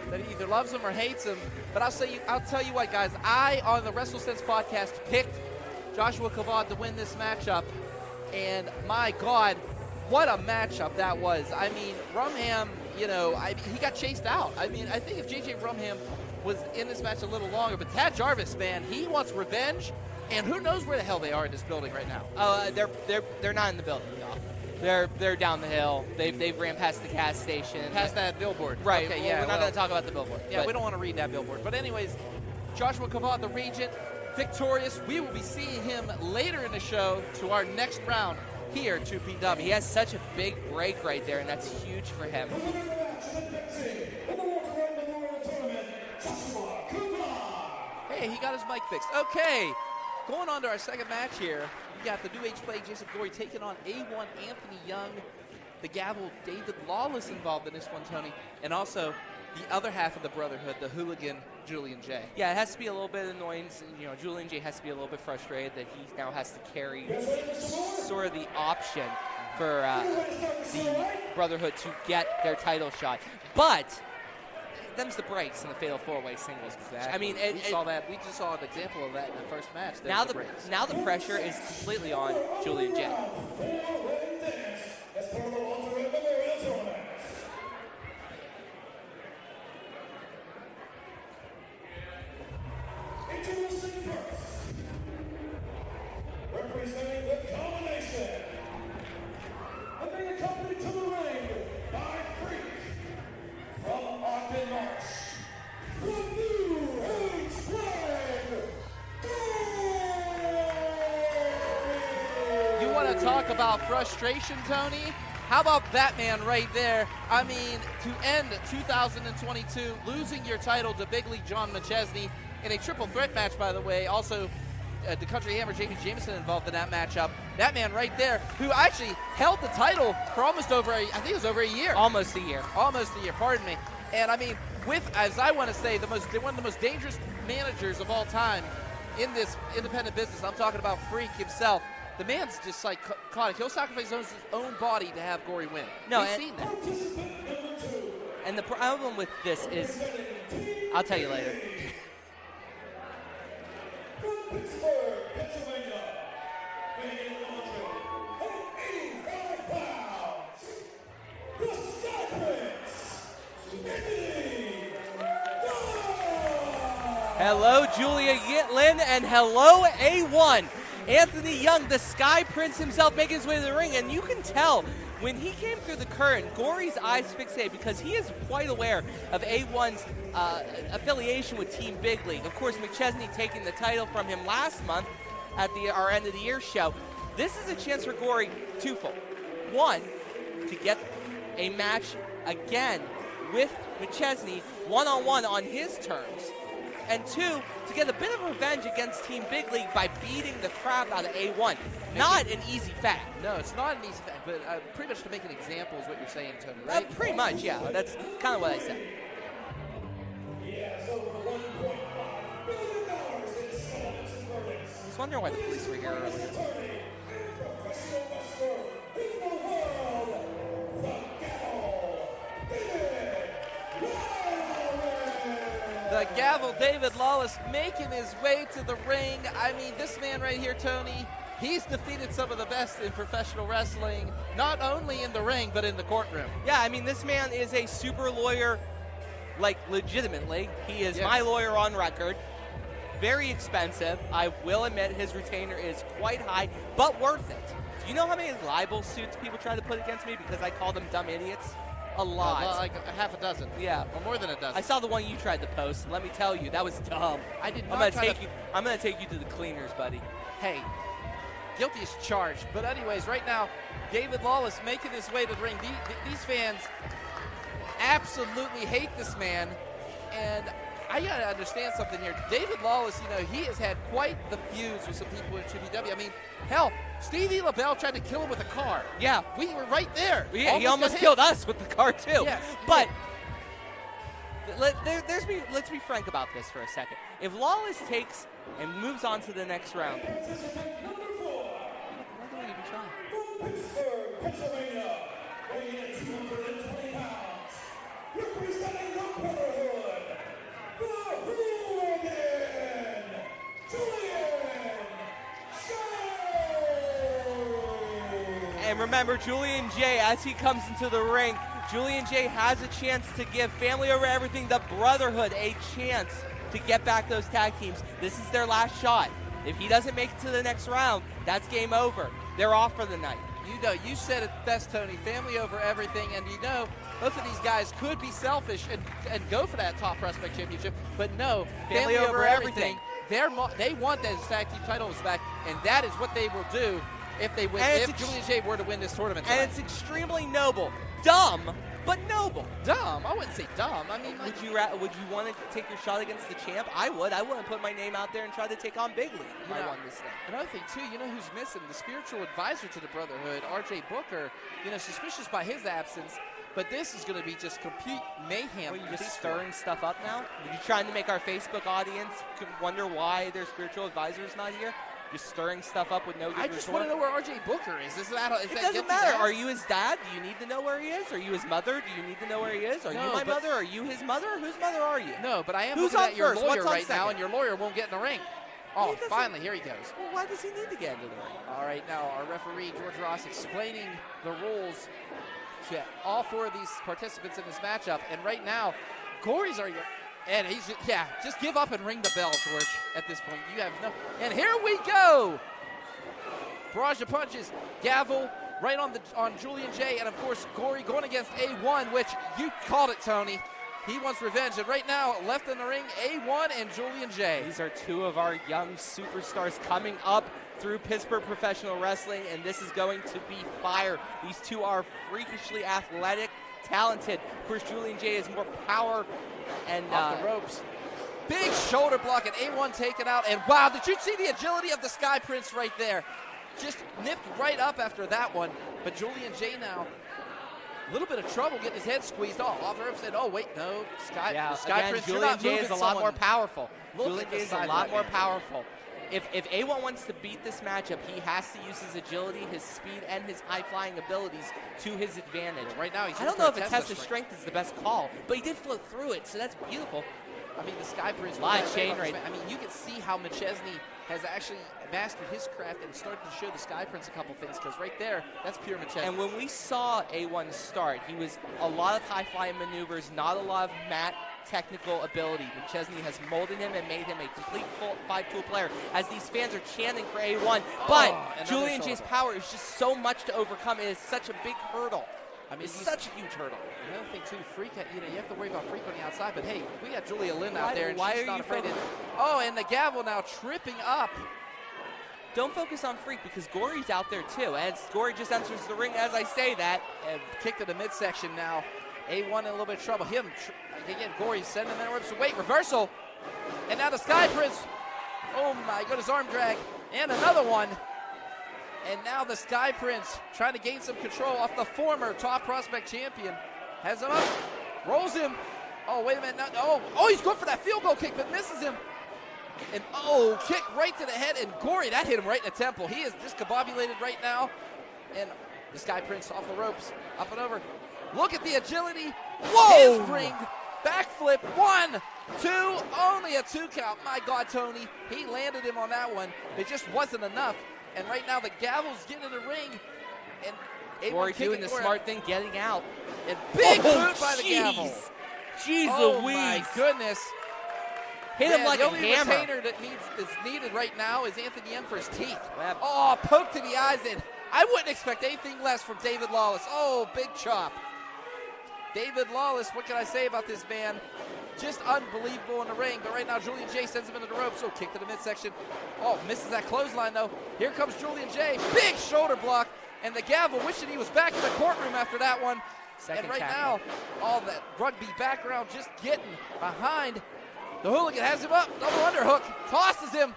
that he either loves him or hates him. But I'll tell you what, guys. I, on the WrestleSense podcast, picked Joshua Kavad to win this matchup. And my God, what a matchup that was. I mean, Rumham, you know, he got chased out. I mean, I think if J.J. Rumham was in this match a little longer, but Tad Jarvis, man, he wants revenge. And who knows where the hell they are in this building right now? Oh, they're not in the building, y'all. They're down the hill. They've ran past the gas station. Past that billboard. Right. Okay, Well, yeah. we're not going to talk about the billboard. Yeah, we don't want to read that billboard. But anyways, Joshua Kavad, the Regent, victorious. We will be seeing him later in the show to our next round here to PW. He has such a big break right there, and that's huge for him. Hey, he got his mic fixed. Okay, going on to our second match here. We got the New Age Plague, Jason Glory, taking on A1 Anthony Young. The Gavel, David Lawless involved in this one, Tony. And also the other half of the Brotherhood, the Hooligan, Julian J. Yeah, it has to be a little bit annoying. You know, Julian J has to be a little bit frustrated that he now has to carry sort of the option for the Brotherhood to get their title shot. But them's the breaks in the Fatal 4-Way singles match. Exactly. I mean, we saw that. We just saw an example of that in the first match. Now the pressure is completely on Julian J. Introducing first, representing the combination, and being accompanied to the ring by Freak from Ogden Marsh, the New Age Plague. You want to talk about frustration, Tony? How about that man right there? I mean, to end 2022, losing your title to Big League John McChesney in a triple threat match, by the way. Also, the Country Hammer, Jamie Jameson, involved in that matchup. That man right there, who actually held the title for almost over, I think it was over a year. Almost a year. Almost a year, pardon me. And I mean, with, as I want to say, one of the most dangerous managers of all time in this independent business. I'm talking about Freak himself. The man's just like caught it. He'll sacrifice his own body to have Gory win. No, We've seen that. And the problem with this is, I'll tell you later. Hello, Julia Lynn, and hello, A1. Anthony Young, the Sky Prince himself, making his way to the ring, and you can tell when he came through the curtain, Gory's eyes fixated because he is quite aware of A1's affiliation with Team Big League. Of course, McChesney taking the title from him last month at our end of the year show. This is a chance for Gory twofold. One, to get a match again with McChesney one-on-one on his terms. And two, to get a bit of revenge against Team Big League by beating the crap out of A1. Not an easy fact. No, it's not an easy fact, but pretty much to make an example is what you're saying, Tony, right? Pretty much, yeah. That's kind of what I said. I was wondering why the police were here earlier. The gavel, David Lawless, making his way to the ring. I mean, this man right here, Tony, he's defeated some of the best in professional wrestling, not only in the ring, but in the courtroom. Yeah, I mean, this man is a super lawyer, like, legitimately. He is my lawyer on record. Very expensive. I will admit his retainer is quite high, but worth it. Do you know how many libel suits people try to put against me because I call them dumb idiots? A lot. Like a half a dozen. Yeah. Or more than a dozen. I saw the one you tried to post, and let me tell you, that was dumb. I did I'm not gonna take you to the cleaners, buddy. Hey, guilty as charged. But anyways, right now, David Lawless making his way to the ring. These fans absolutely hate this man. And I got to understand something here. David Lawless, you know, he has had quite the feuds with some people in TPW. I mean, hell, Stevie LaBelle tried to kill him with a car. Yeah. We were right there. Yeah, he almost killed us with the car, too. Yes. But let's be frank about this for a second. If Lawless takes and moves on to the next round, why don't we even try? Pennsylvania, weighing in at 220 pounds, representing the Brotherhood, the Hooligan, Julian J. And remember, Julian J, as he comes into the ring, Julian J has a chance to give Family Over Everything, the Brotherhood, a chance to get back those tag teams. This is their last shot. If he doesn't make it to the next round, that's game over. They're off for the night. You know, you said it best, Tony. Family over everything. And you know, both of these guys could be selfish and go for that top prospect championship. But no, family over everything. They want those tag team titles back, and that is what they will do if they win. If Julian J were to win this tournament tonight. And it's extremely noble. Dumb, but noble. Dumb? I wouldn't say dumb. I mean, would you want to take your shot against the champ? I would. I wouldn't put my name out there and try to take on Big League if I won this thing. Another thing too, you know who's missing? The spiritual advisor to the Brotherhood, R.J. Booker. You know, suspicious by his absence. But this is going to be just complete mayhem. Are you just stirring stuff up now? Are you trying to make our Facebook audience wonder why their spiritual advisor is not here? Just stirring stuff up with no good I just want to know where R.J. Booker is. It doesn't matter. Are you his dad? Do you need to know where he is? Are you his mother? Do you need to know where he is? Are you my mother? Are you his mother? Whose mother are you? No, but I am Who's looking on at your first? lawyer What's on right now, second? and your lawyer won't get in the ring. Oh, finally, here he goes. Well, why does he need to get into the ring? All right, now our referee, George Ross, explaining the rules to all four of these participants in this matchup. And right now, Gory's are your... And he's, just give up and ring the bell, George, at this point. You have no... And here we go! Barrage of punches, gavel right on Julian J, and of course Gory going against A1, which you called it, Tony. He wants revenge, and right now left in the ring, A1 and Julian J. These are two of our young superstars coming up through Pittsburgh Professional Wrestling, and this is going to be fire. These two are freakishly athletic, talented. Of course, Julian J has more power and off the ropes. Big shoulder block, and A1 taken out. And wow, did you see the agility of the Sky Prince right there? Just nipped right up after that one. But Julian J now, a little bit of trouble getting his head squeezed off. Offer said, oh, wait, no. Yeah, Sky again, Prince, Julian J is a lot more powerful. Julian J is a lot more powerful. If A1 wants to beat this matchup, he has to use his agility, his speed, and his high-flying abilities to his advantage. Right now, he's I don't know if a test of strength is the best call, but he did float through it, so that's beautiful. I mean, the Sky Prince. A lot of chain rate. I mean, you can see how McChesney has actually mastered his craft and started to show the Sky Prince a couple things, because right there, that's pure McChesney. And when we saw A1 start, he was a lot of high-flying maneuvers, not a lot of mat technical ability. McChesney has molded him and made him a complete five-tool player, as these fans are chanting for A1. But Julian J's power is just so much to overcome. It is such a big hurdle. I mean, it's such a huge hurdle. Another thing, too, Freak, you have to worry about Freak on the outside, but hey, we got Julia Lynn out there, and she's not afraid to. Oh, and the gavel now tripping up. Don't focus on Freak, because Gory's out there, too. As Gory just enters the ring as I say that. And kick to the midsection now. A1 in a little bit of trouble. Again, Gory sending him in ropes. Wait, reversal. And now the Sky Prince. Oh, my goodness, arm drag. And another one. And now the Sky Prince trying to gain some control off the former top prospect champion. Has him up, rolls him. Oh, wait a minute. No, oh, he's going for that field goal kick, but misses him. And oh, kick right to the head. And Gory, that hit him right in the temple. He is discombobulated right now. And the Sky Prince off the ropes, up and over. Look at the agility. Whoa! Handspring, backflip. 1, 2, only a 2 count. My God, Tony. He landed him on that one. It just wasn't enough. And right now the gavel's getting in the ring. And Gory doing the smart thing, getting out. And big boot by the gavel. Jeez oh Louise. My goodness. Hit him like the a only hammer. retainer that is needed right now is Anthony M for his teeth. Oh, poke to the eyes. And I wouldn't expect anything less from David Lawless. Oh, big chop. David Lawless, what can I say about this man? Just unbelievable in the ring. But right now, Julian J sends him into the ropes. So kick to the midsection. Oh, misses that clothesline, though. Here comes Julian J. Big shoulder block. And the gavel, wishing he was back in the courtroom after that one. And right now, all that rugby background just getting behind. The hooligan has him up. Double underhook. Tosses him.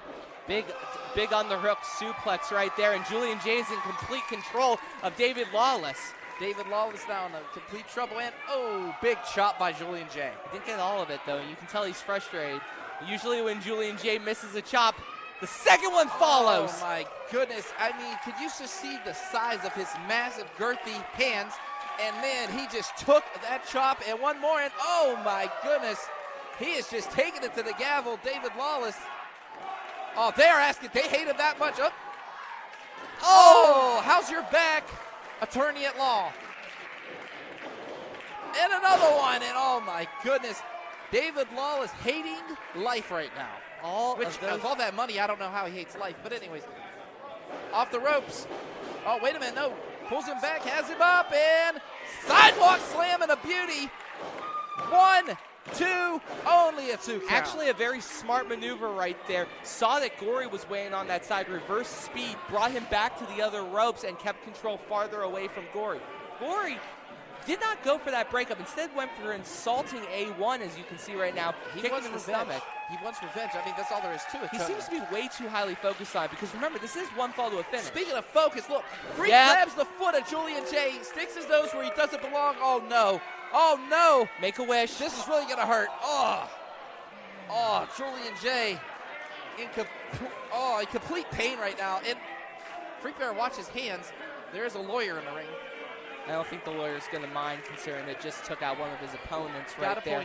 Big on the hook suplex right there. And Julian J is in complete control of David Lawless. David Lawless now in complete trouble, and oh, big chop by Julian J. I didn't get all of it, though. You can tell he's frustrated. Usually when Julian J misses a chop, the second one follows. Oh, my goodness. I mean, could you just see the size of his massive, girthy hands? And then he just took that chop, and one more, and oh, my goodness. He is just taking it to the gavel, David Lawless. Oh, they're asking, they hate him that much. Oh, how's your back? Attorney at law. And another one, and oh my goodness. David Lawless hating life right now. Of all that money, I don't know how he hates life. But anyways, off the ropes. Oh, wait a minute, no. Pulls him back, has him up, and sidewalk slam and a beauty. 1, 2, only a 2 count. Actually, a very smart maneuver right there. Saw that Gory was weighing on that side, reverse speed, brought him back to the other ropes, and kept control farther away from Gory. Gory did not go for that breakup. Instead, went for insulting A1, as you can see right now. He kicked wants him in the revenge. stomach. He wants revenge. I mean, that's all there is to it. He seems to be way too highly focused on it, because remember, this is one fall to a finish. Speaking of focus, look, Freak grabs the foot of Julian J, sticks his nose where he doesn't belong. Oh, no. Oh, no. Make a wish. This is really going to hurt. Oh, Julian J in complete pain right now. And Freak Bear, watch his hands. There is a lawyer in the ring. I don't think the lawyer's going to mind, considering it just took out one of his opponents right there.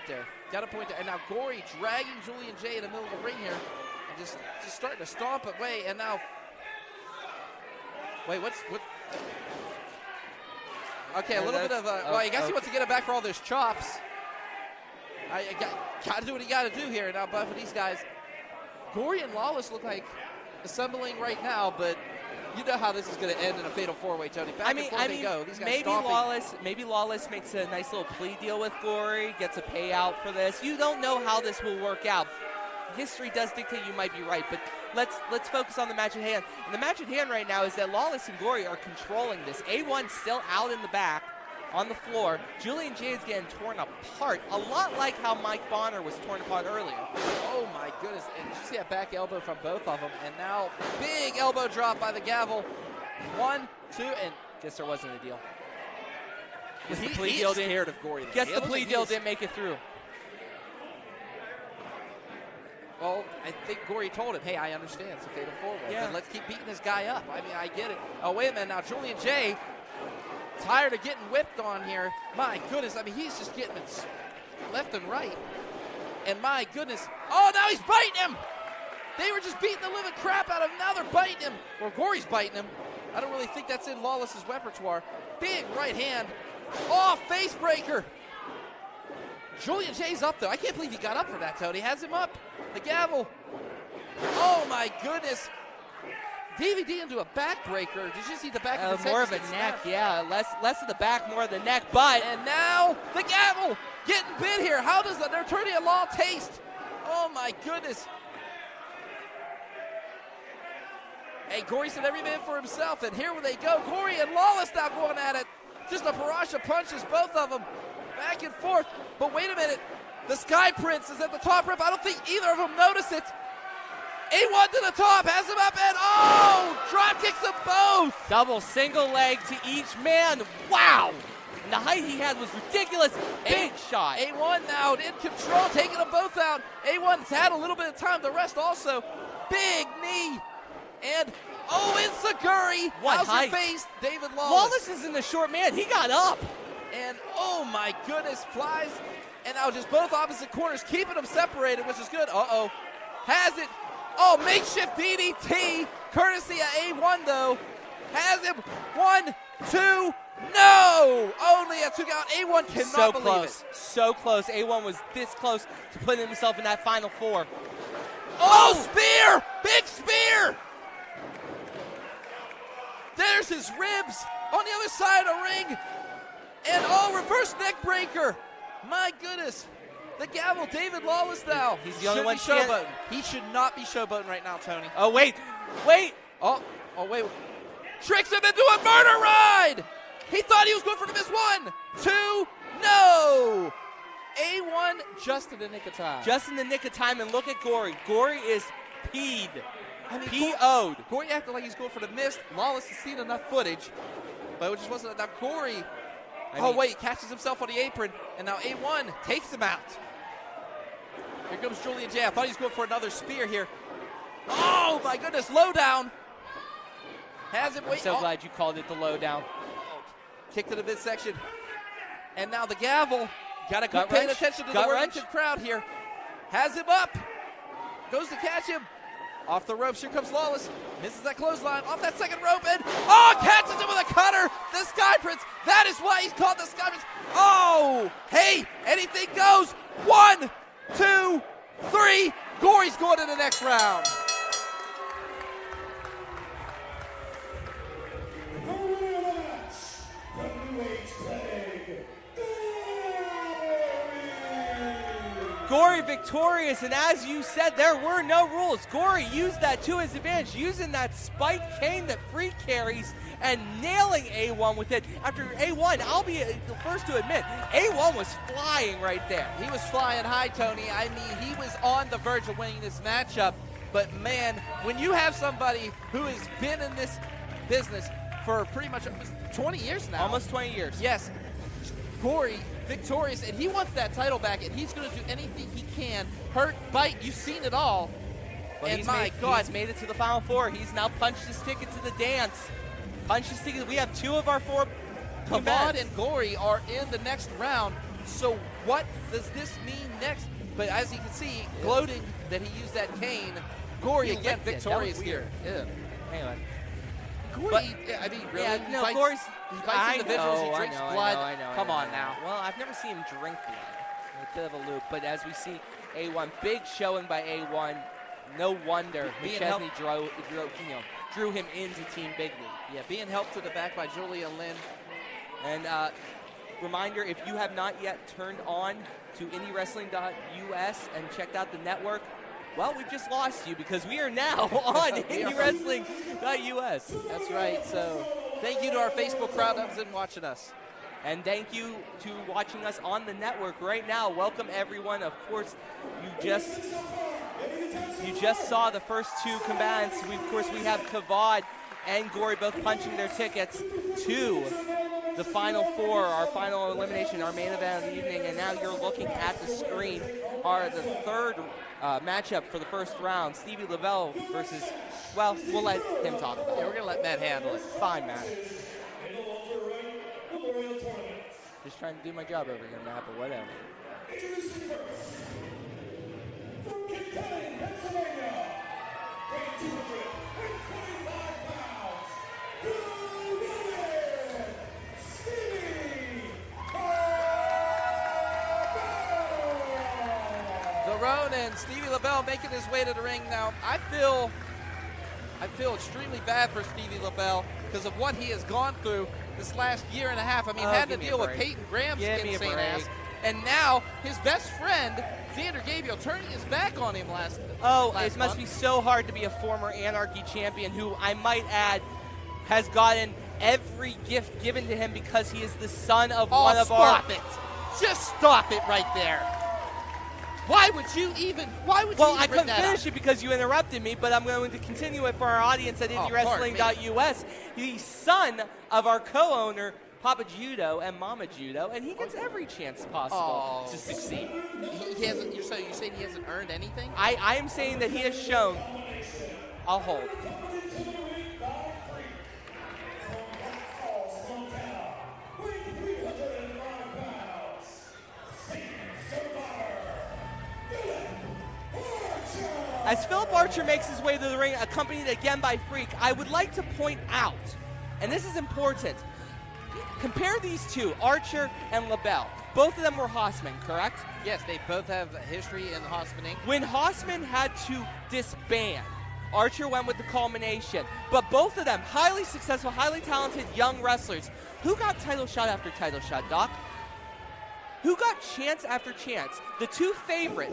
Got a point there. And now Gory dragging Julian J in the middle of the ring here. And just starting to stomp away. And now, wait, what? Okay, a little bit of well, I guess he wants to get it back for all those chops. I got to do what he got to do here. Now, but for these guys, Gory and Lawless look like assembling right now, but you know how this is going to end in a fatal four-way, Tony. Back and forth they go. These guys maybe Lawless makes a nice little plea deal with Gory, gets a payout for this. You don't know how this will work out. History does dictate you might be right, but let's focus on the match at hand. And the match at hand right now is that Lawless and Gory are controlling this. A1 still out in the back on the floor. Julian Jay is getting torn apart, a lot like how Mike Bonner was torn apart earlier. Oh my goodness, and you see that back elbow from both of them, and now big elbow drop by the Gavel. 1, 2, and guess there wasn't a deal. Guess the He plea is deal scared of Gory. Guess the plea deal didn't make it through. Well, I think Gory told him, hey, I understand, it's a fatal four-way, Yeah. but let's keep beating this guy up. I mean, I get it. Oh, wait a minute, now Julian Jay, tired of getting whipped on here. My goodness, I mean, he's just getting it left and right. And my goodness, oh, now he's biting him. They were just beating the living crap out of him. Now they're biting him, or Gory's biting him. I don't really think that's in Lawless's repertoire. Big right hand. Oh, face breaker. Julian Jay's up, though. I can't believe he got up for that, Tony. Has him up. The Gavel. Oh, my goodness. DVD into a backbreaker. Did you see the back of the More of a neck, yeah. Less of the back, more of the neck. But and now the Gavel getting bit here. How does the Nerturnia Law taste? Oh, my goodness. Hey, Gory said every man for himself, and here they go. Gory and Lawless now going at it. Just a barrage of punches, both of them, back and forth. But wait a minute, the Sky Prince is at the top rope. I don't think either of them notice it. A1 to the top, has him up, and oh, drop kicks them both. Double single leg to each man. Wow. And the height he had was ridiculous. Big shot. A1 now in control, taking them both out. A1's had a little bit of time. The rest also. Big knee. And, oh, Insaguri. What How's height? your face? David Lawless. Lawless isn't a short man. He got up. And, oh, my goodness, flies. And now just both opposite corners, keeping them separated, which is good. Uh-oh. Has it. Oh, makeshift DDT. Courtesy of A1, though. Has him. 1, 2, no. Only a 2 count. A1 cannot So believe close. it. So close. A1 was this close to putting himself in that final four. Oh, spear. Big spear. There's his ribs on the other side of the ring. And oh, reverse neck breaker. My goodness. The Gavel, David Lawless now. He's the only one showboating. He should not be showboating right now, Tony. Oh, wait. Oh, wait. Tricks him into a murder ride. He thought he was going for the miss. 1, 2, no. A1 just in the nick of time. Just in the nick of time, and look at Gory. Gory is peed. I mean, P.O.'d. Gory acted like he's going for the miss. Lawless has seen enough footage, but it just wasn't enough. Gory, wait, catches himself on the apron, and now A1 takes him out. Here comes Julian Jay. I thought he was going for another spear here. Oh, my goodness, lowdown. Has him, I'm so glad you called it the lowdown. Kick to the midsection. And now the Gavel. Got to quit Gut paying wrench. attention to Gut the wrench. Worthington crowd here. Has him up. Goes to catch him. Off the ropes. Here comes Lawless. Misses that clothesline. Off that second rope. And, catches him with a cutter. The Sky Prince. That is why he's called the Sky Prince. Oh, hey, anything goes. 1, 2, 3. Gory's going to the next round. Gory victorious, and as you said, there were no rules. Gory used that to his advantage, using that spiked cane that Free carries and nailing A1 with it. After A1, I'll be the first to admit, A1 was flying right there. He was flying high, Tony. I mean, he was on the verge of winning this matchup. But, man, when you have somebody who has been in this business for pretty much 20 years now. Almost 20 years. Yes. Gory victorious, and he wants that title back, and he's going to do anything he can. Hurt, bite, you've seen it all. But and he's God, made it to the Final Four. He's now punched his ticket to the dance. Punched his ticket. We have 2 of our 4 Pavard and Gory are in the next round. So what does this mean next? But as you can see, gloating that he used that cane, Gory again victorious here. Yeah. Anyway. Gory, But, I mean, really? Yeah, no, he Gory's. bites individuals, he drinks blood. I know. Come on now. Well, I've never seen him drink blood. A bit of a loop. But as we see, A1, big showing by A1. No wonder McChesney drew him into Team Big League. Yeah, being helped to the back by Julia Lynn. And reminder, if you have not yet turned on to IndyWrestling.us and checked out the network, well, we've just lost you because we are now on IndyWrestling.us. That's right. So thank you to our Facebook crowd that was in watching us. And thank you to watching us on the network right now. Welcome everyone. Of course, you just saw the first two combatants. Of course, we have Kavad and Gory both punching their tickets to the final four, our final elimination, our main event of the evening. And now you're looking at the screen, the third matchup for the first round, Stevie Lavelle versus, well, we'll let him talk about it. Yeah, we're going to let Matt handle it. Fine, Matt. Just trying to do my job over here, Matt, but whatever. The Ronin, Stevie Lavelle making his way to the ring now. I feel extremely bad for Stevie Lavelle because of what he has gone through this last year and a half. I mean, had to deal with Peyton Graham's insane ass. And now his best friend, Xander Gabriel, turning his back on him last it must be so hard to be a former Anarchy champion who, I might add, has gotten every gift given to him because he is the son of one of our... Stop it. Just stop it right there. Why would you even Well, I couldn't finish it because you interrupted me, but I'm going to continue it for our audience at IndyWrestling.us. The son of our co-owner, Papa Judo and Mama Judo, and he gets every chance possible to succeed. He hasn't. So you saying he hasn't earned anything? I am saying that he has shown. I'll hold. As Philip Archer makes his way to the ring, accompanied again by Freak, I would like to point out, and this is important, compare these two, Archer and LaBelle. Both of them were Hausman, correct? Yes, they both have a history in Hausmaning. When Hausman had to disband, Archer went with the culmination. But both of them, highly successful, highly talented young wrestlers. Who got title shot after title shot, Doc? Who got chance after chance? The two favorites